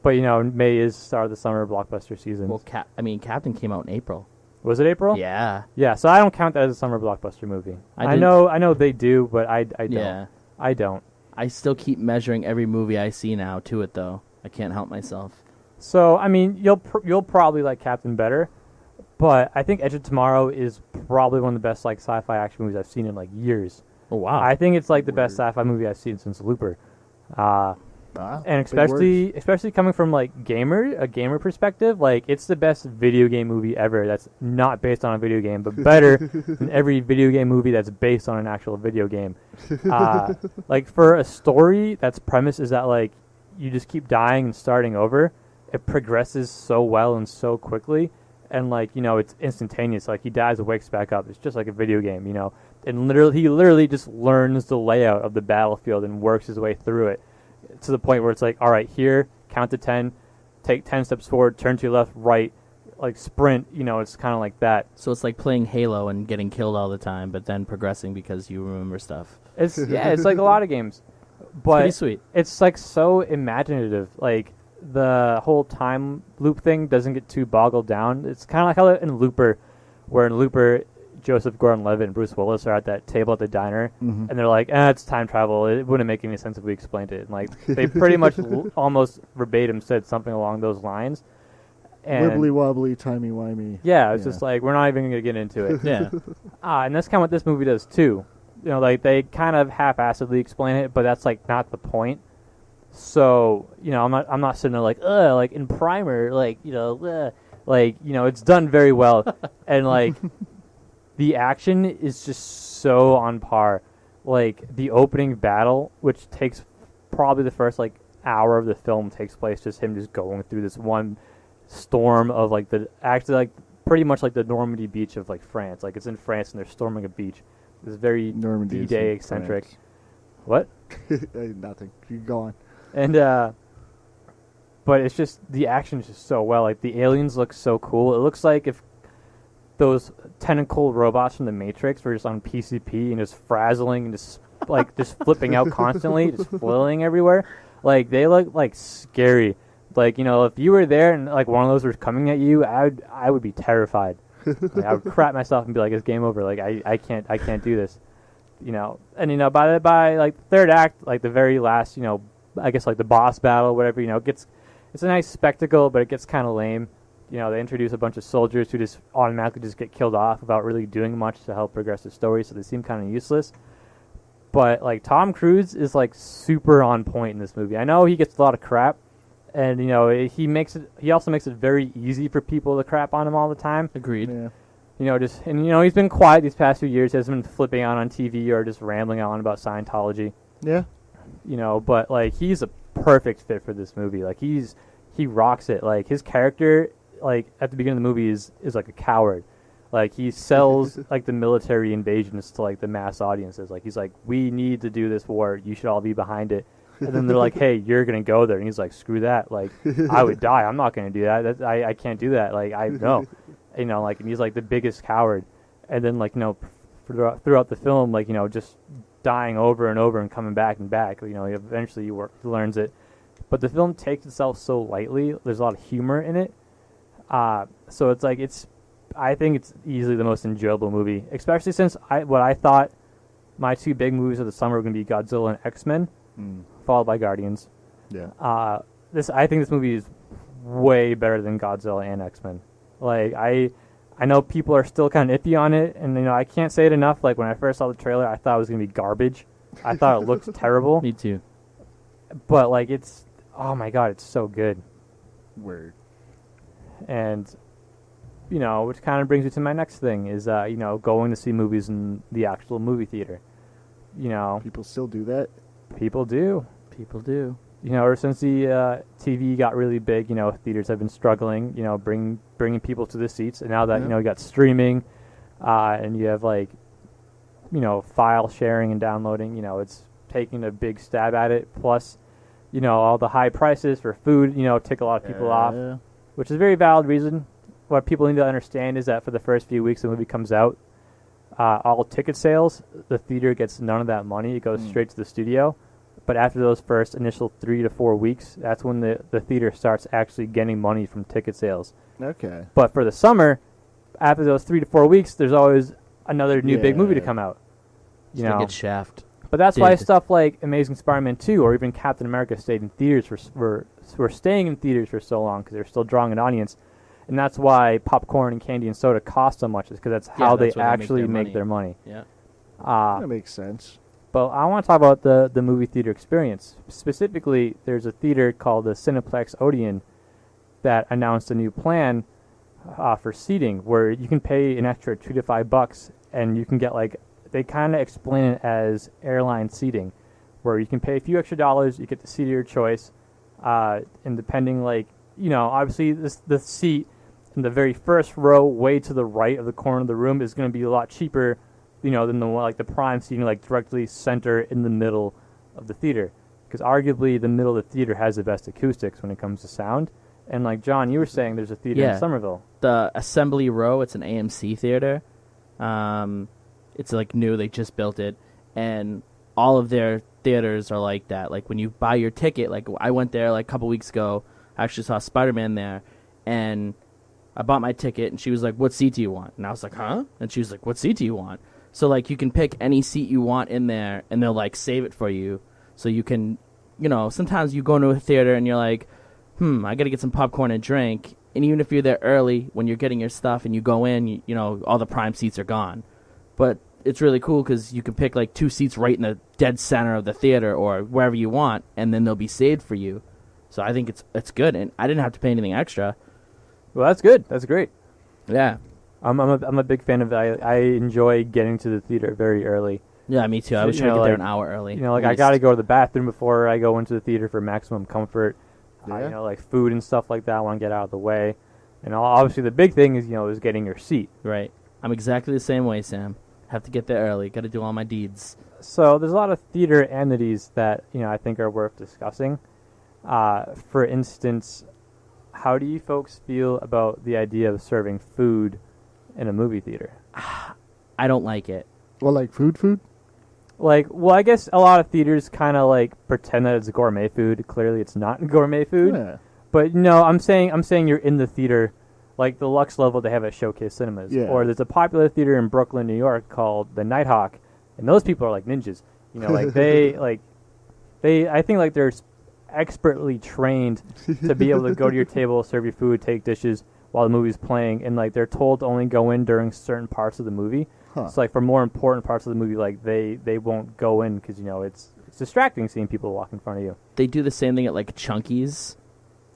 But, May is start of the summer blockbuster season. Well, Captain came out in April. Was it April? Yeah. Yeah, so I don't count that as a summer blockbuster movie. I know they do, but I don't. Yeah. I don't. I still keep measuring every movie I see now to it, though. I can't help myself. So, I mean, you'll probably like Captain better, but I think Edge of Tomorrow is probably one of the best sci-fi action movies I've seen in years. Oh, wow. I think it's the best sci-fi movie I've seen since Looper. And especially coming from a gamer perspective, it's the best video game movie ever that's not based on a video game, but better than every video game movie that's based on an actual video game. For a story that's premise is that you just keep dying and starting over, it progresses so well and so quickly, and it's instantaneous. He dies and wakes back up. It's just like a video game, and he literally just learns the layout of the battlefield and works his way through it. To the point where it's all right, here, count to 10, take 10 steps forward, turn to your left, right, sprint, it's kind of like that. So it's like playing Halo and getting killed all the time, but then progressing because you remember stuff. It's like a lot of games. But pretty sweet. It's so imaginative. The whole time loop thing doesn't get too boggled down. It's kind of like how in Looper, where in Looper, Joseph Gordon-Levitt and Bruce Willis are at that table at the diner, and they're like, it's time travel. It wouldn't make any sense if we explained it. And they pretty much almost verbatim said something along those lines. And wibbly wobbly, timey wimey. Yeah, it's just we're not even going to get into it. Yeah. And that's kind of what this movie does too. They kind of half-assedly explain it, but that's not the point. So, I'm not sitting there in Primer, it's done very well. And the action is just so on par. The opening battle, which takes probably the first hour of the film, takes place just him just going through this one storm of pretty much the Normandy beach of France. It's in France and they're storming a beach. It's very Normandy D-Day eccentric. What? Nothing. You go on. And but it's just the action is just so well. The aliens look so cool. It looks like if those tentacle robots from the Matrix were just on PCP and just frazzling and just just flipping out constantly, just flailing everywhere. They look scary. If you were there and one of those was coming at you, I would be terrified. I would crap myself and be it's game over. I can't do this. And by the third act, the very last, I guess the boss battle, whatever, it's a nice spectacle, but it gets kind of lame. They introduce a bunch of soldiers who just automatically just get killed off without really doing much to help progress the story, so they seem kind of useless. But Tom Cruise is super on point in this movie. I know he gets a lot of crap, and he also makes it very easy for people to crap on him all the time. Agreed. Yeah. He's been quiet these past few years. He hasn't been flipping out on TV or just rambling on about Scientology. Yeah. But he's a perfect fit for this movie. He rocks it. His character, at the beginning of the movie is a coward. Like he sells like the military invasions to like the mass audiences. Like he's like, we need to do this war. You should all be behind it. And then they're like, hey, you're gonna go there, and he's like, screw that. Like I would die. I'm not gonna do that. I can't do that. Like I know, like, and he's like the biggest coward. And then like throughout the film, like just dying over and over and coming back and back. Eventually he learns it. But the film takes itself so lightly. There's a lot of humor in it. So it's like I think it's easily the most enjoyable movie, especially since I thought my two big movies of the summer were going to be Godzilla and X-Men, followed by Guardians. Yeah. I think this movie is way better than Godzilla and X-Men. Like I know people are still kind of iffy on it, and I can't say it enough. Like when I first saw the trailer, I thought it was going to be garbage. I thought it looked terrible. Me too. But like oh my god, it's so good. Word. And which kind of brings me to my next thing is going to see movies in the actual movie theater. People still do that? People do. People do. Ever since the TV got really big, theaters have been struggling, bringing people to the seats. And now that, you got streaming, and you have like, file sharing and downloading, it's taking a big stab at it. Plus, all the high prices for food, tick a lot of people off, which is a very valid reason. What people need to understand is that for the first few weeks the movie comes out, all ticket sales, the theater gets none of that money. It goes straight to the studio. But after those first initial 3 to 4 weeks, that's when the theater starts actually getting money from ticket sales. Okay. But for the summer, after those 3 to 4 weeks, there's always another new big movie to come out. Get Shaft. But that's why stuff like Amazing Spider-Man 2 or even Captain America stayed in theaters were staying in theaters for so long because they're still drawing an audience. And that's why popcorn and candy and soda cost so much, is because that's how they actually make their money. Yeah. That makes sense. But I want to talk about the movie theater experience. Specifically, there's a theater called the Cineplex Odeon that announced a new plan for seating where you can pay an extra $2 to $5 and you can get they kind of explain it as airline seating, where you can pay a few extra dollars, you get the seat of your choice, and depending obviously the seat in the very first row way to the right of the corner of the room is going to be a lot cheaper than the prime seating directly center in the middle of the theater, because arguably the middle of the theater has the best acoustics when it comes to sound. And like John, you were saying, there's a theater in Somerville, the Assembly Row. It's an AMC theater. It's new, they just built it, and all of their theaters are like that. Like when you buy your ticket, I went there a couple weeks ago, I actually saw Spider-Man there, and I bought my ticket, and she was like, what seat do you want? And I was like, huh? And she was like, what seat do you want? So, you can pick any seat you want in there, and they'll, save it for you. So you can, sometimes you go into a theater, and you're like, I got to get some popcorn and drink. And even if you're there early, when you're getting your stuff, and you go in, all the prime seats are gone. But it's really cool, because you can pick, 2 seats right in the dead center of the theater, or wherever you want, and then they'll be saved for you. So I think it's good, and I didn't have to pay anything extra. Well, that's good. That's great. Yeah. I'm a big fan of that. I enjoy getting to the theater very early. Yeah, me too. I was trying to get there an hour early. I got to go to the bathroom before I go into the theater for maximum comfort. Yeah. Food and stuff like that. I want to get out of the way. And obviously the big thing is getting your seat. Right. I'm exactly the same way, Sam. Have to get there early. Got to do all my deeds. So there's a lot of theater amenities that I think are worth discussing. For instance, how do you folks feel about the idea of serving food in a movie theater? I don't like it. Well, food? I guess a lot of theaters kind of pretend that it's gourmet food. Clearly, it's not gourmet food. Yeah. But no, I'm saying you're in the theater, like the Lux level they have at Showcase Cinemas, Yeah. or there's a popular theater in Brooklyn, New York called the Nighthawk, and those people are like ninjas. I think they're expertly trained to be able to go to your table, serve your food, take dishes while the movie's playing, and they're told to only go in during certain parts of the movie. Huh. So for more important parts of the movie, they won't go in because it's distracting seeing people walk in front of you. They do the same thing at Chunky's.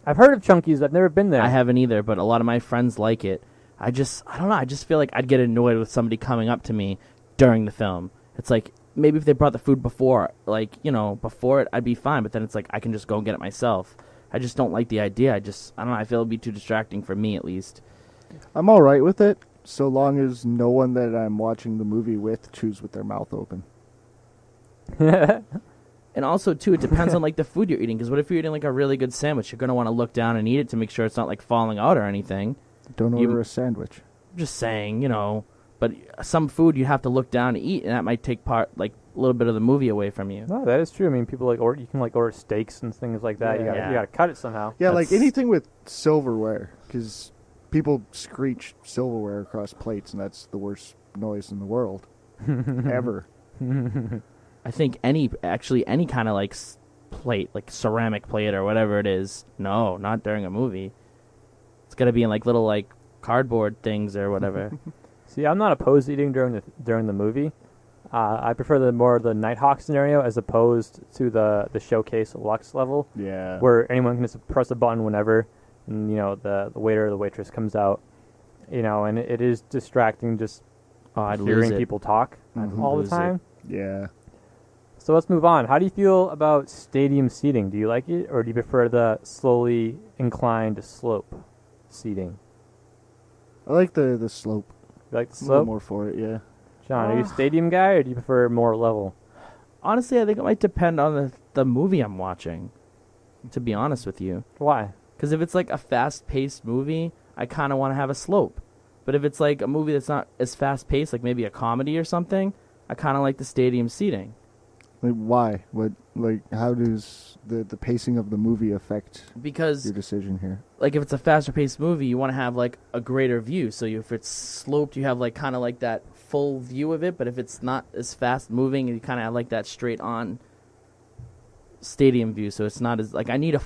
I've heard of Chunky's. I've never been there. I haven't either, but a lot of my friends like it. I don't know. I just feel like I'd get annoyed with somebody coming up to me during the film. It's maybe if they brought the food before, before it, I'd be fine. But then it's I can just go and get it myself. I just don't like the idea. I don't know. I feel it'd be too distracting for me, at least. I'm all right with it, So long as no one that I'm watching the movie with chews with their mouth open. And also, too, it depends on, like, the food you're eating. Because what if you're eating, like, a really good sandwich? You're going to want to look down and eat it to make sure it's not, like, falling out or anything. Don't order a sandwich. I'm just saying, you know. But some food you have to look down to eat, and that might take a little bit of the movie away from you. No, that is true. I mean, people you can order steaks and things like that. Yeah. You got to cut it somehow. Yeah, like anything with silverware, because people screech silverware across plates, and that's the worst noise in the world ever. I think any kind of like plate, like ceramic plate or whatever it is. No, not during a movie. It's got to be in like little like cardboard things or whatever. See, I'm not opposed to eating during the movie. I prefer the Nighthawk scenario as opposed to the showcase Lux level. Yeah. Where anyone can just press a button whenever, and the waiter or the waitress comes out. And it is distracting just hearing people talk all the time. Yeah. So let's move on. How do you feel about stadium seating? Do you like it, or do you prefer the slowly inclined slope seating? I like the slope. You like the A little slope? more for it, yeah. John, are you a stadium guy, or do you prefer more level? Honestly, I think it might depend on the movie I'm watching, to be honest with you. Why? Because if it's like a fast-paced movie, I kind of want to have a slope. But if it's like a movie that's not as fast-paced, like maybe a comedy or something, I kind of like the stadium seating. Like, why? How does the pacing of the movie affect Because your decision here? like if it's a faster paced movie, you want to have like a greater view. So if it's sloped, you have like kind of like that full view of it. But if it's not as fast moving, you kind of have like that straight on stadium view. So it's not as like I need a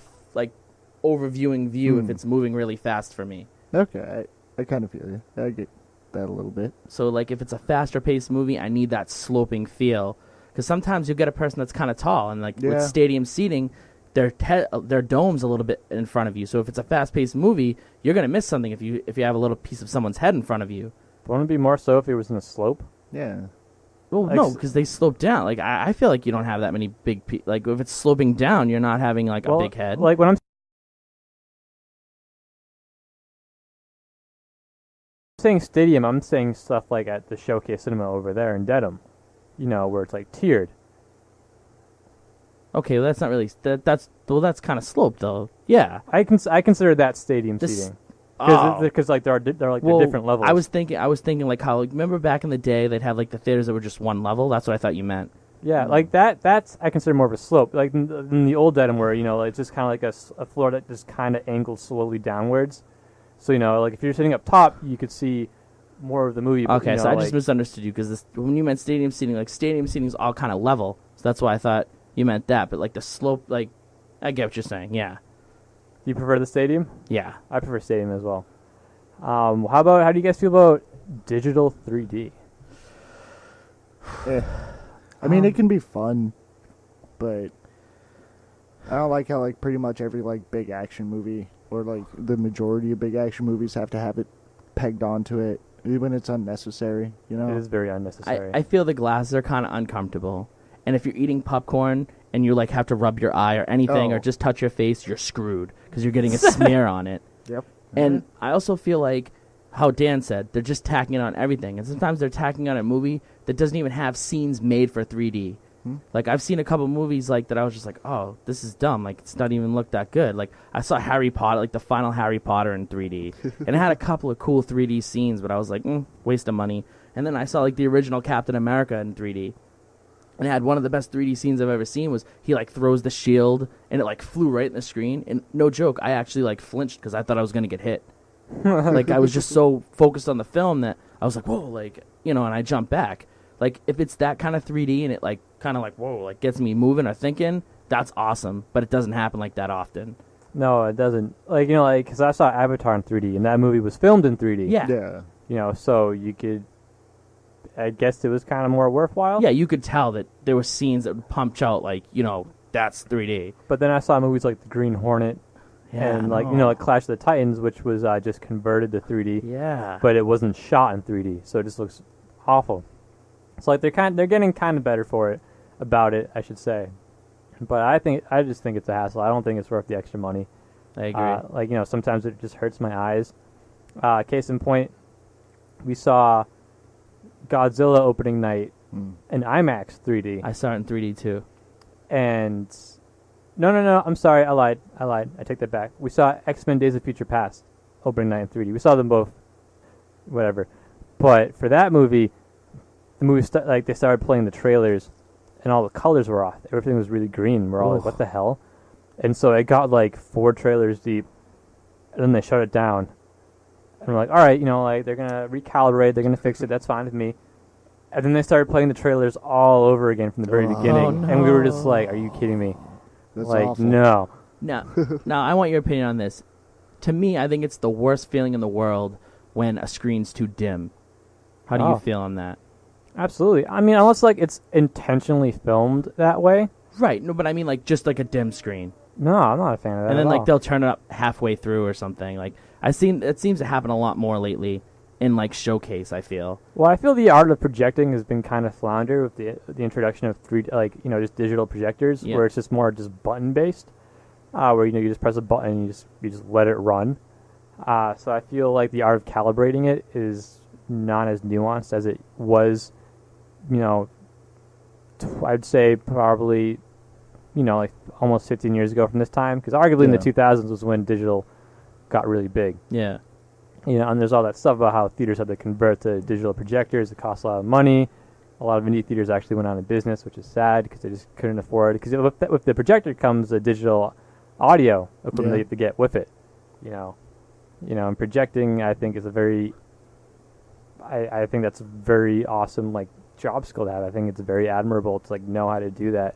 overviewing view if it's moving really fast for me. Okay, I kind of feel you. I get that a little bit. So like if it's a faster paced movie, I need that sloping feel. Because sometimes you'll get a person that's kind of tall, and with stadium seating, their dome's a little bit in front of you. So if it's a fast-paced movie, you're gonna miss something if you have a little piece of someone's head in front of you. Wouldn't it be more so if it was in a slope? Yeah. Well, no, because they slope down. Like I feel like you don't have that many big like if it's sloping down, you're not having like a big head. Like when I'm saying stadium, I'm saying stuff like at the Showcase Cinema over there in Dedham. Where it's like tiered. Okay, well, that's not really that's kind of sloped though. Yeah, I consider that stadium seating because like there are different levels. I was thinking like how remember back in the day they'd have like the theaters that were just one level. That's what I thought you meant. Yeah, like that's I consider more of a slope. Like in the old Dedham where it's just kind of like a floor that just kind of angles slowly downwards. So like if you're sitting up top, you could see more of the movie. Okay, so I just misunderstood you because when you meant stadium seating, like stadium seating is all kind of level. So that's why I thought you meant that. But like the slope, like I get what you're saying. Yeah. Do you prefer the stadium? Yeah. I prefer stadium as well. How do you guys feel about digital 3D? I mean, it can be fun, but I don't like how like pretty much every like big action movie or like the majority of big action movies have to have it pegged onto it. When it's unnecessary, It is very unnecessary. I feel the glasses are kind of uncomfortable. And if you're eating popcorn and you like have to rub your eye or anything or just touch your face, you're screwed because you're getting a smear on it. Yep. And I also feel like how Dan said, they're just tacking it on everything. And sometimes they're tacking on a movie that doesn't even have scenes made for 3D. Like I've seen a couple movies like that I was just like, oh, this is dumb. Like it's not even look that good. Like I saw Harry Potter, like the final Harry Potter in 3D, and it had a couple of cool 3D scenes, but I was like, waste of money. And then I saw like the original Captain America in 3D, and it had one of the best 3D scenes I've ever seen. Was he like throws the shield and it like flew right in the screen, and no joke, I actually like flinched because I thought I was gonna get hit. Like I was just so focused on the film that I was like, whoa, like and I jumped back. Like if it's that kind of 3D and it like kind of like whoa, like gets me moving or thinking, that's awesome. But it doesn't happen like that often. No, it doesn't. Because I saw Avatar in 3D, and that movie was filmed in 3D. Yeah. So you could, I guess it was kind of more worthwhile. Yeah, you could tell that there were scenes that would punch out like that's 3D. But then I saw movies like The Green Hornet, and like Clash of the Titans, which was just converted to 3D. Yeah. But it wasn't shot in 3D, so it just looks awful. So like they're getting kind of better about it, I should say. But I just think it's a hassle. I don't think it's worth the extra money. I agree. Sometimes it just hurts my eyes. Case in point, we saw Godzilla opening night Mm. in IMAX 3D. I saw it in 3D too. And no, I'm sorry, I lied. I take that back. We saw X-Men Days of Future Past opening night in 3D. We saw them both, whatever. But for that movie, the movie they started playing the trailers, and all the colors were off. Everything was really green. We're all like, what the hell? And so it got like 4 trailers deep, and then they shut it down. And we're like, all right, like they're gonna recalibrate, they're gonna fix it. That's fine with me. And then they started playing the trailers all over again from the very beginning, and we were just like, "Are you kidding me?" That's like, awful. no. Now, I want your opinion on this. To me, I think it's the worst feeling in the world when a screen's too dim. How do you feel on that? Absolutely. I mean, unless like it's intentionally filmed that way. Right. No, but I mean like just like a dim screen. No, I'm not a fan of that. And then at like all. they'll turn it up halfway through or something. Like it seems to happen a lot more lately in like Showcase, I feel. Well, I feel the art of projecting has been kind of flounder with the introduction of just digital projectors, where it's just more just button based, where you just press a button and you just let it run. So I feel like the art of calibrating it is not as nuanced as it was. I'd say probably, like almost 15 years ago from this time, because arguably in the 2000s was when digital got really big. Yeah. And there's all that stuff about how theaters had to convert to digital projectors. It costs a lot of money. A lot of indie theaters actually went out of business, which is sad because they just couldn't afford it. Because with the projector comes a digital audio equipment that you have to get with it. And projecting, I think, is a very... I think that's a very awesome, like, job skill to have. I think it's very admirable to, like, know how to do that.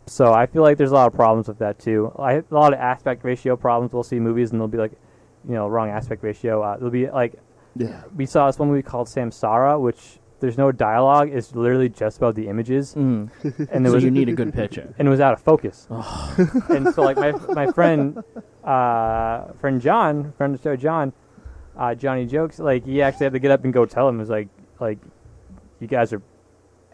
So I feel like there's a lot of problems with that, too. A lot of aspect ratio problems. We'll see movies, and they'll be like, wrong aspect ratio. It'll be like, we saw this one movie called Samsara, which there's no dialogue. It's literally just about the images. Mm. And so you need a good picture. And it was out of focus. And so, like, my friend John, friend of the show, John, Johnny Jokes, like, he actually had to get up and go tell him, it was like, you guys are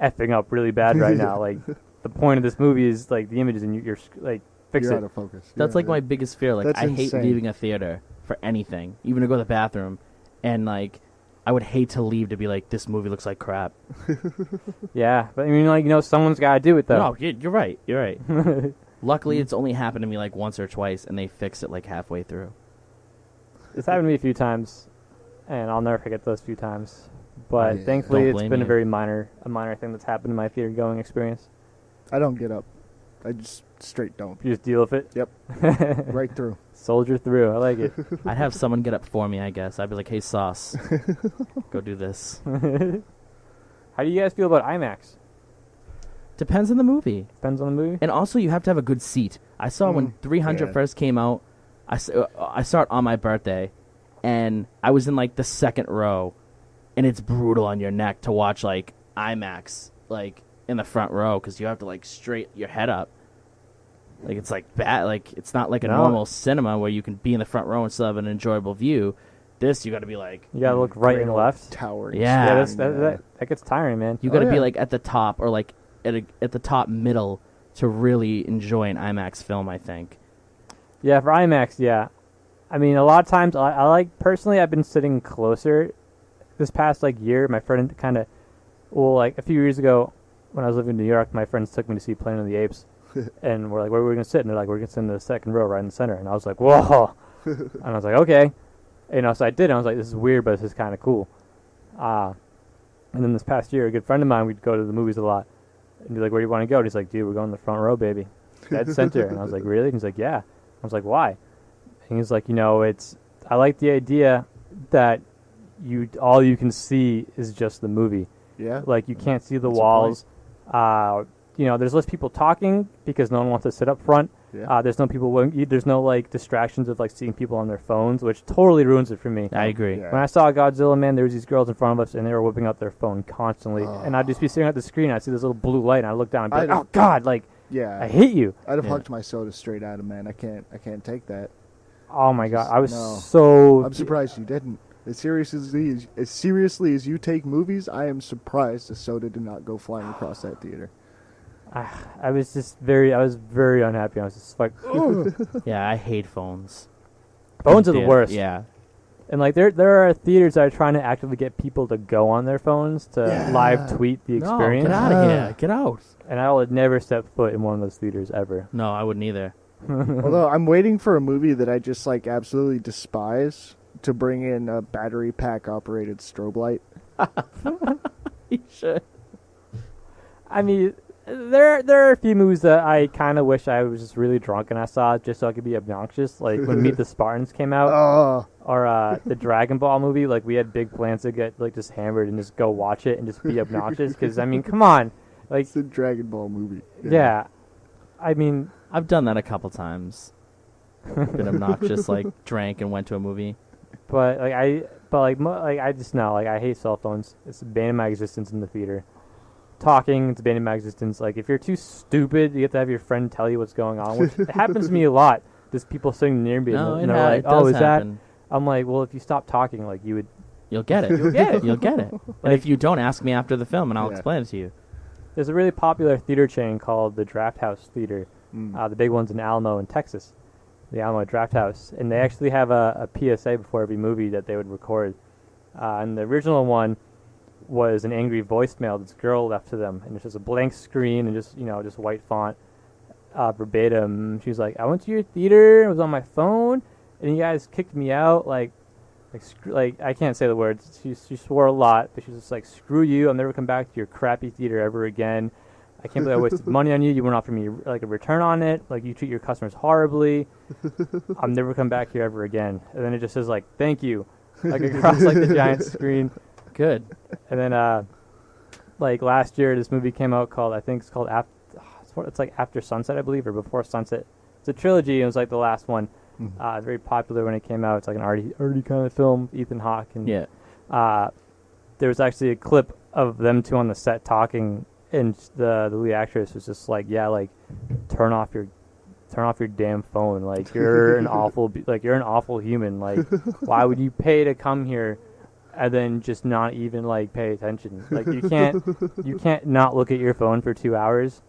effing up really bad right now. Like, the point of this movie is, like, the images, and you're like, fix You're it. out of focus. That's like my biggest fear. Like, That's I hate insane. leaving a theater for anything, even to go to the bathroom, and like, I would hate to leave to be like, this movie looks like crap. Yeah, but I mean, like, someone's got to do it, though. No, you're right. You're right. Luckily, it's only happened to me like once or twice, and they fix it like halfway through. It's happened to me a few times, and I'll never forget those few times. But Yeah. thankfully, Don't it's blame been you. a very minor thing that's happened in my theater going experience. I don't get up. I just straight don't. You just deal with it. Yep. Right through. Soldier through. I like it. I'd have someone get up for me, I guess. I'd be like, hey, Sauce, go do this. How do you guys feel about IMAX? Depends on the movie. Depends on the movie. And also, you have to have a good seat. I saw when 300 yeah. first came out, I saw it on my birthday, and I was in, like, the second row, and it's brutal on your neck to watch, like, IMAX, like, in the front row, because you have to, like, straight your head up. Like, it's, like, bad. Like, it's not like a normal cinema where you can be in the front row and still have an enjoyable view. This, you got to be, like... You gotta look right and left. Towering. Yeah. That gets tiring, man. You got to be, yeah. like, at the top, or, like, at the top middle to really enjoy an IMAX film, I think. Yeah, for IMAX, yeah. I mean, a lot of times, I like, personally, I've been sitting closer this past, like, year. My friend kind of, like, a few years ago, when I was living in New York, my friends took me to see Planet of the Apes. And we're like, where are we going to sit? And they're like, we're going to sit in the second row right in the center. And I was like, whoa. And I was like, okay. So I did. And I was like, this is weird, but this is kind of cool. And then this past year, a good friend of mine, we'd go to the movies a lot. And be like, where do you want to go? And he's like, dude, we're going to the front row, baby. Dead center. And I was like, really? And he's like, yeah. I was like, why? And he's like, I like the idea that all you can see is just the movie. Yeah. Like, you can't see the That's a walls. There's less people talking because no one wants to sit up front. Yeah. There's no like distractions of like seeing people on their phones, which totally ruins it for me. I agree. Yeah. When I saw Godzilla, man, there was these girls in front of us and they were whipping out their phone constantly, and I'd just be sitting at the screen. And I'd see this little blue light, and I look down and be like, "Oh God, like, Yeah. I hate you." I'd have Yeah. hucked my soda straight at him, man. I can't take that. Oh my God, I was No. so. I'm surprised you didn't. As seriously as you take movies, I am surprised the soda did not go flying across that theater. I was very unhappy. I was just like, "Ugh." Yeah, I hate phones. Phones are the Yeah, worst. Yeah. And like there are theaters that are trying to actively get people to go on their phones to live tweet the No, experience. get out of here. Get out. And I would never step foot in one of those theaters ever. No, I wouldn't either. Although I'm waiting for a movie that I just like absolutely despise to bring in a battery pack operated strobe light. You should. I mean, there are a few movies that I kind of wish I was just really drunk and I saw just so I could be obnoxious. Like when Meet the Spartans came out, Oh, or the Dragon Ball movie. Like we had big plans to get like just hammered and just go watch it and just be obnoxious. Because I mean, come on, like it's the Dragon Ball movie. yeah. I mean, I've done that a couple times. Been obnoxious, like drank and went to a movie. but I just know like I hate cell phones. It's abandoning my existence in the theater. Talking, it's abandoning my existence. Like if you're too stupid, you have to have your friend tell you what's going on. Which it happens to me a lot. Just people sitting near me No, and they're like, it "Oh, does is happen. that?" I'm like, "Well, if you stop talking, like you would." You'll get it. You'll get it. You'll get it. And if you don't, ask me after the film, and I'll Yeah. explain it to you. There's a really popular theater chain called the Draft House Theater. Mm. The big one's in Alamo in Texas, the Alamo Draft House, and they actually have a PSA before every movie that they would record. And the original one was an angry voicemail this girl left to them, and it's just a blank screen and just just white font, verbatim. She was like, "I went to your theater. It was on my phone, and you guys kicked me out. Like I can't say the words. She swore a lot, but she was just like, screw you. I'll never come back to your crappy theater ever again. I can't believe I wasted money on you. You won't offer me like a return on it. Like you treat your customers horribly. I'll never come back here ever again." And then it just says like, "Thank you," like across like the giant screen. Good. And then like last year, this movie came out called it's like After Sunset, I believe, or Before Sunset. It's a trilogy. And it was like the last one. Very popular when it came out. It's like an arty kind of film. Ethan Hawke and Yeah. there was actually a clip of them two on the set talking, and the lead actress was just like, "Yeah, like turn off your damn phone. Like you're an you're an awful human. Like why would you pay to come here and then just not even like pay attention? Like you can't not look at your phone for 2 hours."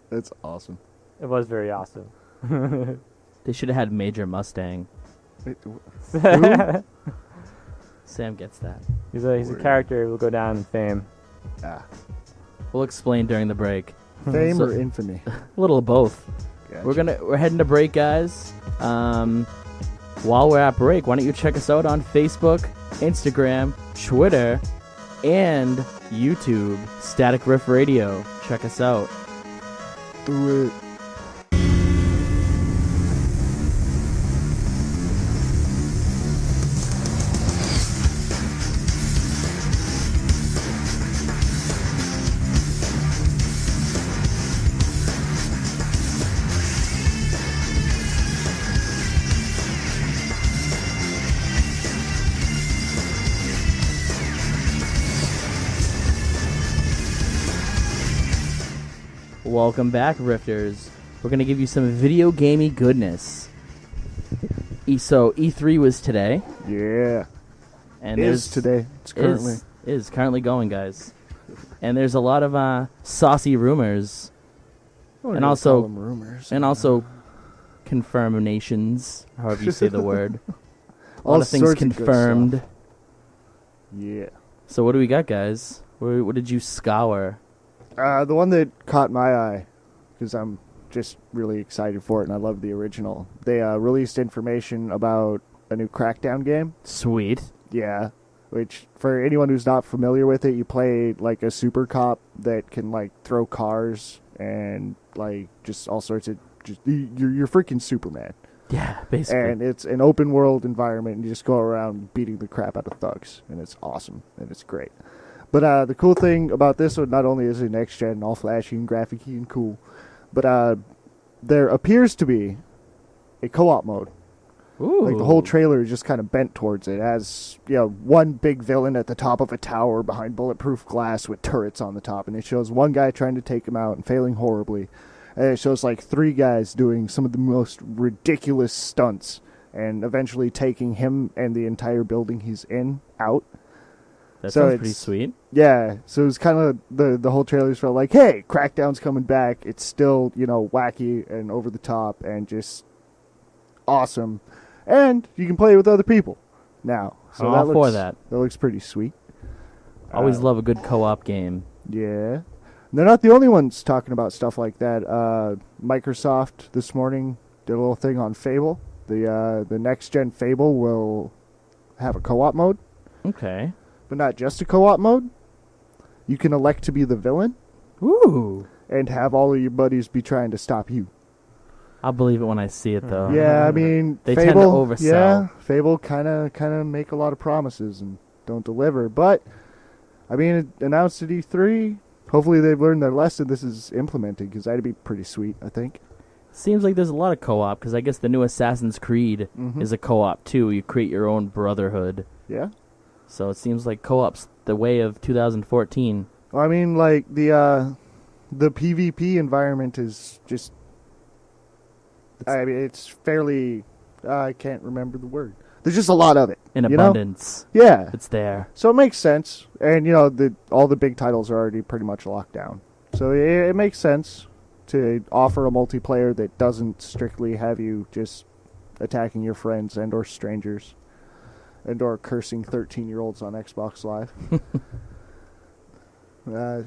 That's awesome. It was very awesome. They should have had Major Mustang. Wait, Sam gets that. He's a character who will go down in fame. We'll explain during the break. Fame So- or infamy? A little of both. Gotcha. We're heading to break, guys. While we're at break, why don't you check us out on Facebook, Instagram, Twitter, and YouTube. Static Riff Radio. Check us out. Do it. Welcome back, Rifters. We're going to give you some video gamey goodness. So E3 was today. Yeah. And It there's is today. It's currently. is currently going, guys. And there's a lot of saucy rumors and also rumors. and also confirmations, however you say the word. A All lot of things sorts of good confirmed. stuff. Yeah. So what do we got, guys? What did you scour? The one that caught my eye, because I'm just really excited for it and I love the original. They released information about a new Crackdown game. Sweet. Yeah. Which, for anyone who's not familiar with it, you play like a super cop that can like throw cars and like just all sorts of you're freaking Superman. Yeah, basically. And it's an open world environment and you just go around beating the crap out of thugs, and it's awesome and it's great. But the cool thing about this one, not only is it next gen, all flashy and graphic-y and cool, but there appears to be a co-op mode. Ooh. Like the whole trailer is just kind of bent towards it. It has, one big villain at the top of a tower behind bulletproof glass with turrets on the top, and it shows one guy trying to take him out and failing horribly. And it shows like three guys doing some of the most ridiculous stunts and eventually taking him and the entire building he's in out. That so sounds it's pretty sweet. Yeah, so it's kind of the whole trailer's felt like, hey, Crackdown's coming back. It's still, wacky and over the top and just awesome. And you can play with other people now. So I'm all for that. That looks pretty sweet. Always love a good co-op game. Yeah. They're not the only ones talking about stuff like that. Microsoft this morning did a little thing on Fable. The next-gen Fable will have a co-op mode. Okay. But not just a co-op mode. You can elect to be the villain. Ooh. And have all of your buddies be trying to stop you. I'll believe it when I see it, though. Yeah, I mean, They Fable, tend to oversell. Yeah, Fable kind of make a lot of promises and don't deliver. But, I mean, it announced at E3. Hopefully they've learned their lesson. This is implemented, because that'd be pretty sweet, I think. Seems like there's a lot of co-op, because I guess the new Assassin's Creed is a co-op, too. You create your own brotherhood. Yeah. So it seems like co-op's the way of 2014. Well, I mean, like, the PvP environment is just... I mean, it's fairly... I can't remember the word. There's just a lot of it. In abundance. Know? Yeah. It's there. So it makes sense. And, you know, all the big titles are already pretty much locked down. So it makes sense to offer a multiplayer that doesn't strictly have you just attacking your friends and or strangers and or cursing 13-year-olds on Xbox Live.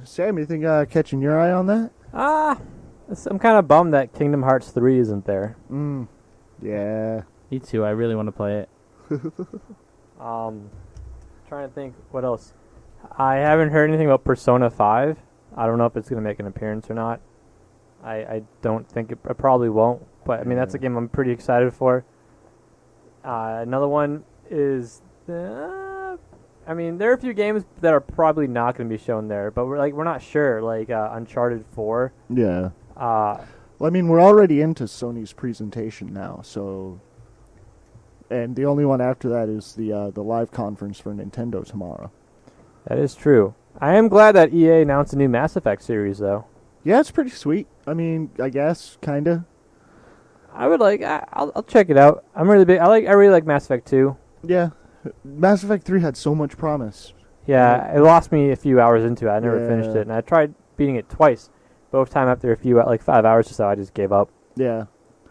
Sam, anything catching your eye on that? I'm kind of bummed that Kingdom Hearts 3 isn't there. Yeah. Me too. I really want to play it. Trying to think what else. I haven't heard anything about Persona 5. I don't know if it's going to make an appearance or not. I don't think it probably won't. But, I mean, that's a game I'm pretty excited for. Another one is... I mean, there are a few games that are probably not going to be shown there, but we're not sure. Like Uncharted 4. Yeah. Well, I mean, we're already into Sony's presentation now, so... And the only one after that is the live conference for Nintendo tomorrow. That is true. I am glad that EA announced a new Mass Effect series, though. Yeah, it's pretty sweet. I mean, I guess, kind of. I would like... I'll check it out. I'm really big... I really like Mass Effect 2. Yeah. Mass Effect 3 had so much promise. Yeah, it lost me a few hours into it. I never finished it, and I tried beating it twice. Both time after a few, 5 hours or so, I just gave up. Yeah.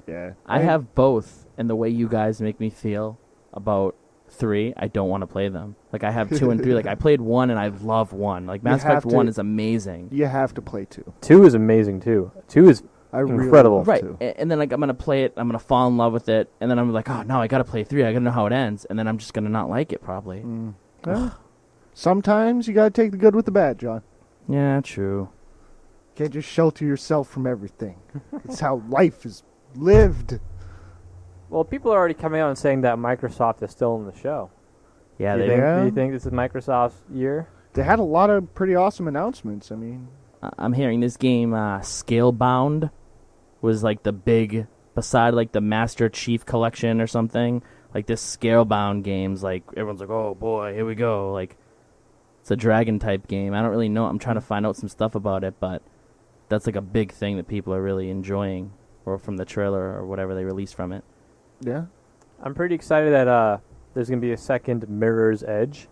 Yeah. I have both, and the way you guys make me feel about 3, I don't want to play them. Like, I have 2 and 3. Like, I played 1, and I love 1. Like, Mass Effect 1 is amazing. You have to play 2. 2 is amazing, too. 2 is incredible. Really right, and then, like, I'm going to play it, I'm going to fall in love with it, and then I'm like, oh, no, I got to play 3. I got to know how it ends, and then I'm just going to not like it, probably. Well, sometimes you got to take the good with the bad, John. Yeah, true. Can't just shelter yourself from everything. It's how life is lived. Well, people are already coming out and saying that Microsoft is still in the show. Yeah, Do you think this is Microsoft's year? They had a lot of pretty awesome announcements. I mean, I'm hearing this game, Scalebound, was like the big, beside like the Master Chief Collection or something. Like this Scalebound game's like, everyone's like, oh boy, here we go. Like, it's a dragon type game. I don't really know. I'm trying to find out some stuff about it, but that's like a big thing that people are really enjoying, or from the trailer or whatever they released from it. yeah. I'm pretty excited that there's going to be a second Mirror's Edge.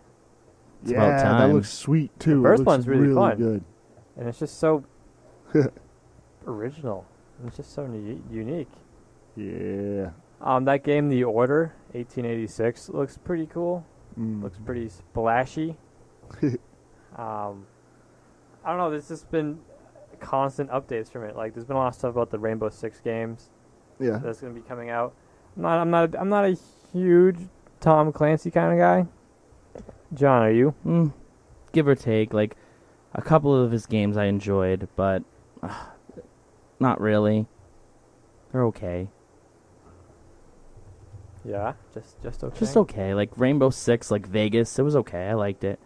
It's about That time. looks sweet too. The first It looks one's really fun. good. And it's just so original. It's just so unique. Yeah. That game, The Order, 1886, looks pretty cool. Mm. Looks pretty splashy. I don't know. There's just been constant updates from it. Like, there's been a lot of stuff about the Rainbow Six games Yeah. that's going to be coming out. I'm not a huge Tom Clancy kind of guy. John, are you? Give or take. Like, a couple of his games I enjoyed, but not really. They're okay. Yeah, just okay. Just okay. Like Rainbow Six, like Vegas, it was okay. I liked it.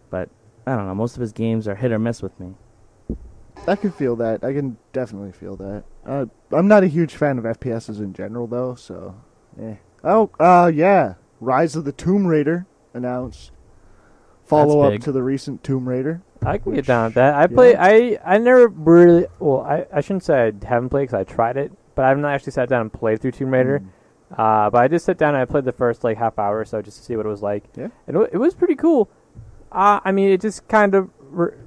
But I don't know. Most of his games are hit or miss with me. I can feel that. I can definitely feel that. I'm not a huge fan of FPSs in general, though, so... yeah. Rise of the Tomb Raider announced. Follow-up big. to the recent Tomb Raider. I can get down with that. I never really... Well, I shouldn't say I haven't played because I tried it, but I've not actually sat down and played through Tomb Raider. But I did sit down and I played the first, half hour or so just to see what it was like. Yeah. And it was pretty cool. I mean, it just kind of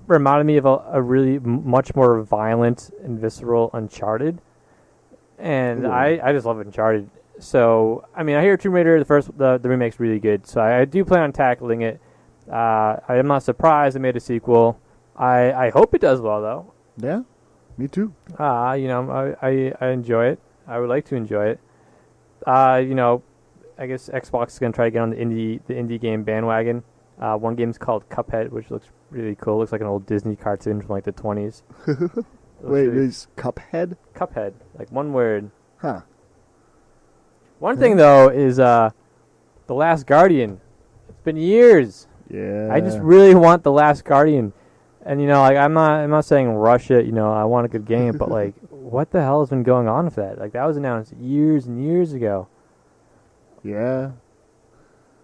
reminded me of a really much more violent and visceral Uncharted. And I just love Uncharted So, I mean, I hear Tomb Raider, the remake's really good, so I do plan on tackling it. I am not surprised they made a sequel. I hope it does well, though. Yeah, me too. You know, I enjoy it. I would like to enjoy it. You know, I guess Xbox is going to try to get on the indie game bandwagon. One game's called Cuphead, which looks really cool. Looks like an old Disney cartoon from like the 20s. Wait, is Cuphead? Cuphead, like one word. Huh. One thing though is The Last Guardian. It's been years. Yeah. I just really want The Last Guardian. And you know, like I'm not saying rush it, you know, I want a good game, but like what the hell has been going on with that? Like that was announced years and years ago. Yeah.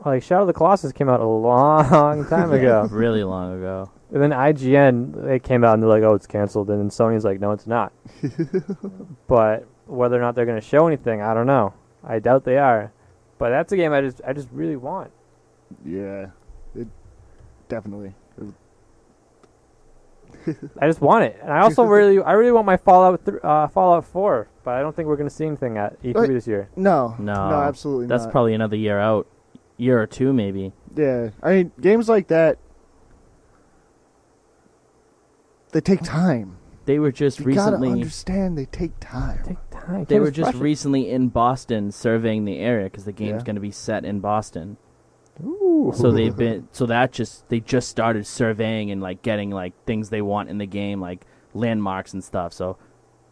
Like Shadow of the Colossus came out a long time ago. Really long ago. And then IGN, they came out and they're like, oh, it's canceled. And then Sony's like, no, it's not. But whether or not they're going to show anything, I don't know. I doubt they are. But that's a game I just really want. Yeah. It definitely. I just want it. And I also really want my Fallout 4. But I don't think we're going to see anything at E3 this year. No. No. No, absolutely That's not. probably another year out. Year or two, maybe. Yeah. I mean, games like that, they take time. They were just You recently. gotta understand they take time. Take time. They were just recently in Boston surveying the area because the game's Yeah. going to be set in Boston. Ooh. So they just started surveying and like getting like things they want in the game, like landmarks and stuff. So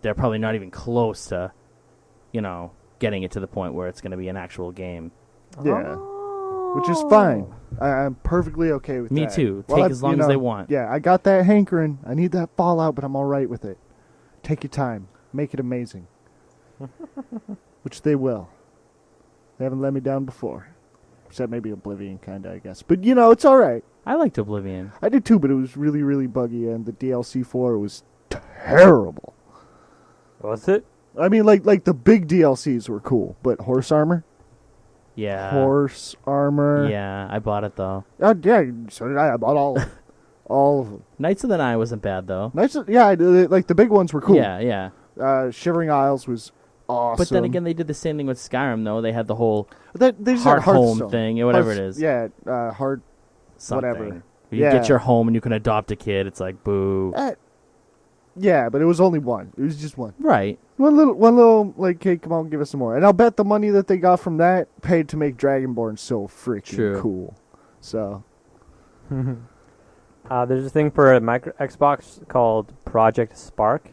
they're probably not even close to, you know, getting it to the point where it's going to be an actual game. Yeah. Which is fine. I'm perfectly okay with Me that. too. Well, Take as long as they want. Yeah, I got that hankering. I need that Fallout, but I'm all right with it. Take your time. Make it amazing. Which they will. They haven't let me down before. Except maybe Oblivion, kind of, I guess. But, you know, it's all right. I liked Oblivion. I did too, but it was really, really buggy, and the DLC for it was terrible. Was it? I mean, like the big DLCs were cool, but horse armor? Yeah. Horse armor. Yeah, I bought it though. Yeah, so did I. I bought all of them. All of them. Knights of the Nile wasn't bad though. Nice. Yeah, like the big ones were cool. Yeah, yeah. Shivering Isles was awesome. But then again, they did the same thing with Skyrim though. They had the whole they just heart had home Hearthstone. thing or whatever it is. Yeah, heart. Something. whatever. You Yeah. get your home and you can adopt a kid. It's like boo. Yeah, but it was only one. It was just one. Right. One little like, hey, come on, give us some more. And I'll bet the money that they got from that paid to make Dragonborn so freaking True. cool. So. There's a thing for a Xbox called Project Spark.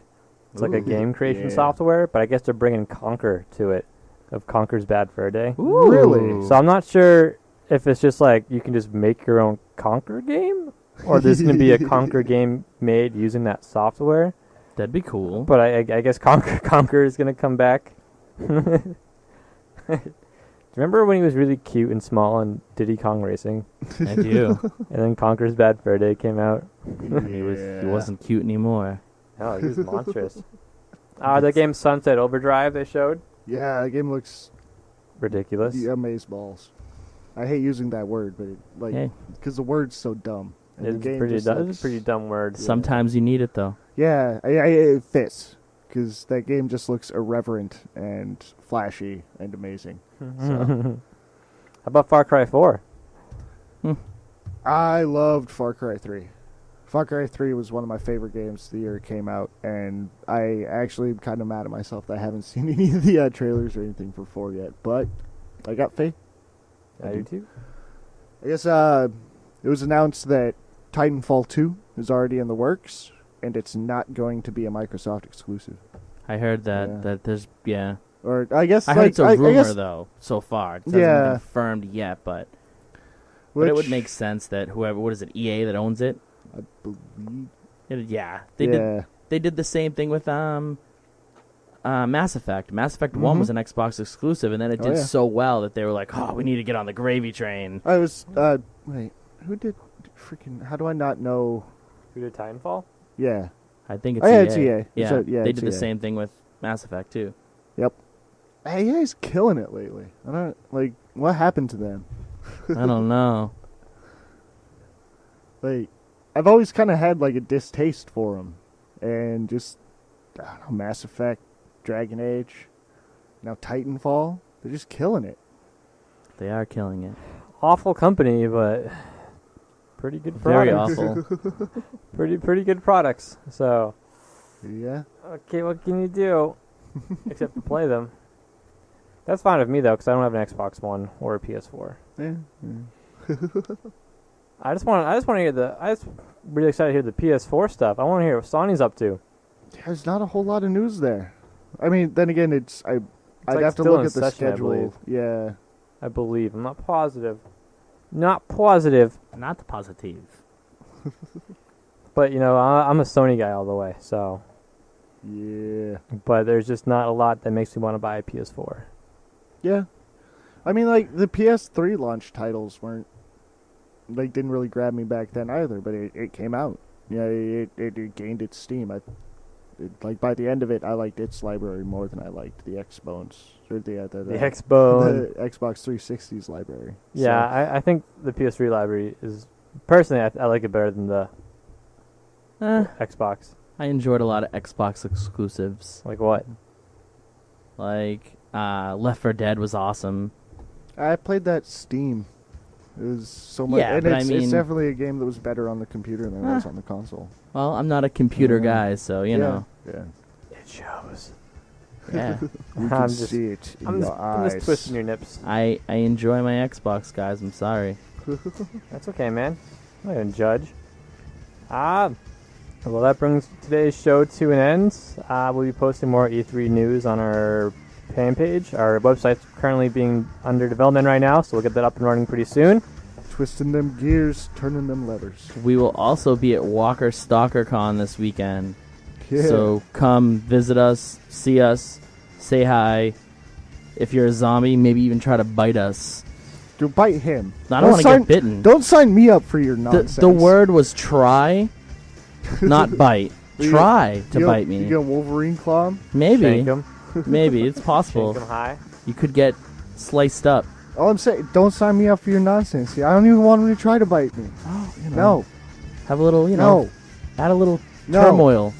It's like a Ooh, game creation yeah. software, but I guess they're bringing Conquer to it, of Conquer's Bad Fur Day. Ooh. Really? So I'm not sure if it's just like you can just make your own Conquer game, or there's going to be a Conquer game made using that software. That'd be cool. But I guess Conquer is going to come back. Do you remember when he was really cute and small in Diddy Kong Racing? I do. And then Conquer's Bad Fur Day came out. He wasn't cute anymore. Oh, he was monstrous. The game Sunset Overdrive they showed. Yeah, the game looks Ridiculous. amazeballs. I hate using that word, but Hey. because the word's so dumb. And the It's game pretty just dumb. It's looks- a pretty dumb word. Sometimes you need it though. Yeah, it fits because that game just looks irreverent and flashy and amazing. So How about Far Cry 4? I loved Far Cry 3. Far Cry 3 was one of my favorite games the year it came out, and I actually am kind of mad at myself that I haven't seen any of the trailers or anything for 4 yet. But I got faith. I do too. I guess it was announced that Titanfall 2 is already in the works, and it's not going to be a Microsoft exclusive. I heard that Yeah. that there's Or I guess I heard it's a I rumor guess, though so far. It hasn't Yeah. been confirmed yet, but it would which make sense that whoever what is it EA that owns it? I believe. They did the same thing with Mass Effect. Mass Effect 1 was an Xbox exclusive, and then it Oh, did yeah. so well that they were like, "Oh, we need to get on the gravy train." I was wait, who did freaking? How do I not know? Who did Titanfall? Yeah, I think it's Oh, EA. yeah, it's EA. Yeah, So, yeah, they it's did the EA. same thing with Mass Effect too. yep. Hey, EA's killing it lately. I don't like what happened to them. I don't know. Like, I've always kind of had like a distaste for them, and just I don't know, Mass Effect, Dragon Age, now Titanfall. They're just killing it. They are killing it. Awful company, but pretty good Very products. awful. Pretty good products. So, Yeah. okay, what can you do except to play them? That's fine with me though, because I don't have an Xbox One or a PS4. Yeah. I just want to hear I just really excited to hear the PS4 stuff. I want to hear what Sony's up to. There's not a whole lot of news there. I mean, then again, I'd like have to still look in at the session, I believe. schedule. Yeah. I believe. I'm not positive. Not positive. Not positive. But, you know, I'm a Sony guy all the way, so. Yeah. But there's just not a lot that makes me want to buy a PS4. Yeah. I mean, like, the PS3 launch titles didn't really grab me back then either, but it came out. Yeah, it gained its steam. By the end of it, I liked its library more than I liked the Xbones. Or the Xbone. The Xbox 360's library. Yeah, So, I think the PS3 library is... Personally, I like it better than the Xbox. I enjoyed a lot of Xbox exclusives. Like what? Like, Left 4 Dead was awesome. I played that Steam. It was so much. Yeah, and but it's, I mean- it's definitely a game that was better on the computer than it was on the console. Well, I'm not a computer Mhm. guy, so, you know. Yeah. It shows. Yeah. We I'm can just- see it in I'm your just eyes. twisting your nips. I enjoy my Xbox, guys. I'm sorry. That's okay, man. I'm not going to judge. Well, that brings today's show to an end. We'll be posting more E3 news on our fan page. Our website's currently being under development right now, so we'll get that up and running pretty soon. Twisting them gears, turning them levers. We will also be at Walker Stalker Con this weekend. Yeah. So come visit us, see us, say hi. If you're a zombie, maybe even try to bite us. To bite him. I don't want to get bitten. Don't sign me up for your nonsense. The word was try, not bite. Try to bite You me. get a Wolverine claw him? Maybe. Shank 'em. Maybe. It's possible. Shank 'em high. You could get sliced up. All I'm saying, don't sign me up for your nonsense. I don't even want him to try to bite me. No. Have a little, No. add a little No. turmoil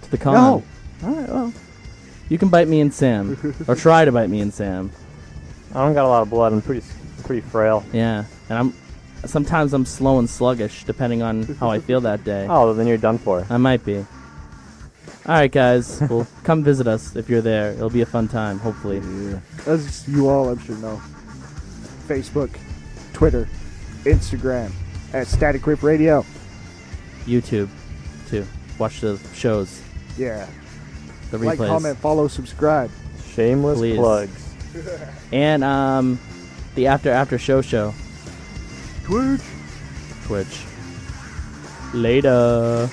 to the con. No. All right, well. You can bite me and Sam. Or try to bite me and Sam. I don't got a lot of blood. I'm pretty frail. Yeah. And sometimes I'm slow and sluggish, depending on how I feel that day. Oh, then you're done for. I might be. Alright, guys. Well, come visit us if you're there. It'll be a fun time, hopefully. Yeah. As you all, I'm sure, know. Facebook, Twitter, Instagram, at Static Rip Radio. YouTube, too. Watch the shows, Yeah. the Like, replays. comment, follow, subscribe. Shameless Please. plugs. And the after show. Twitch. Later.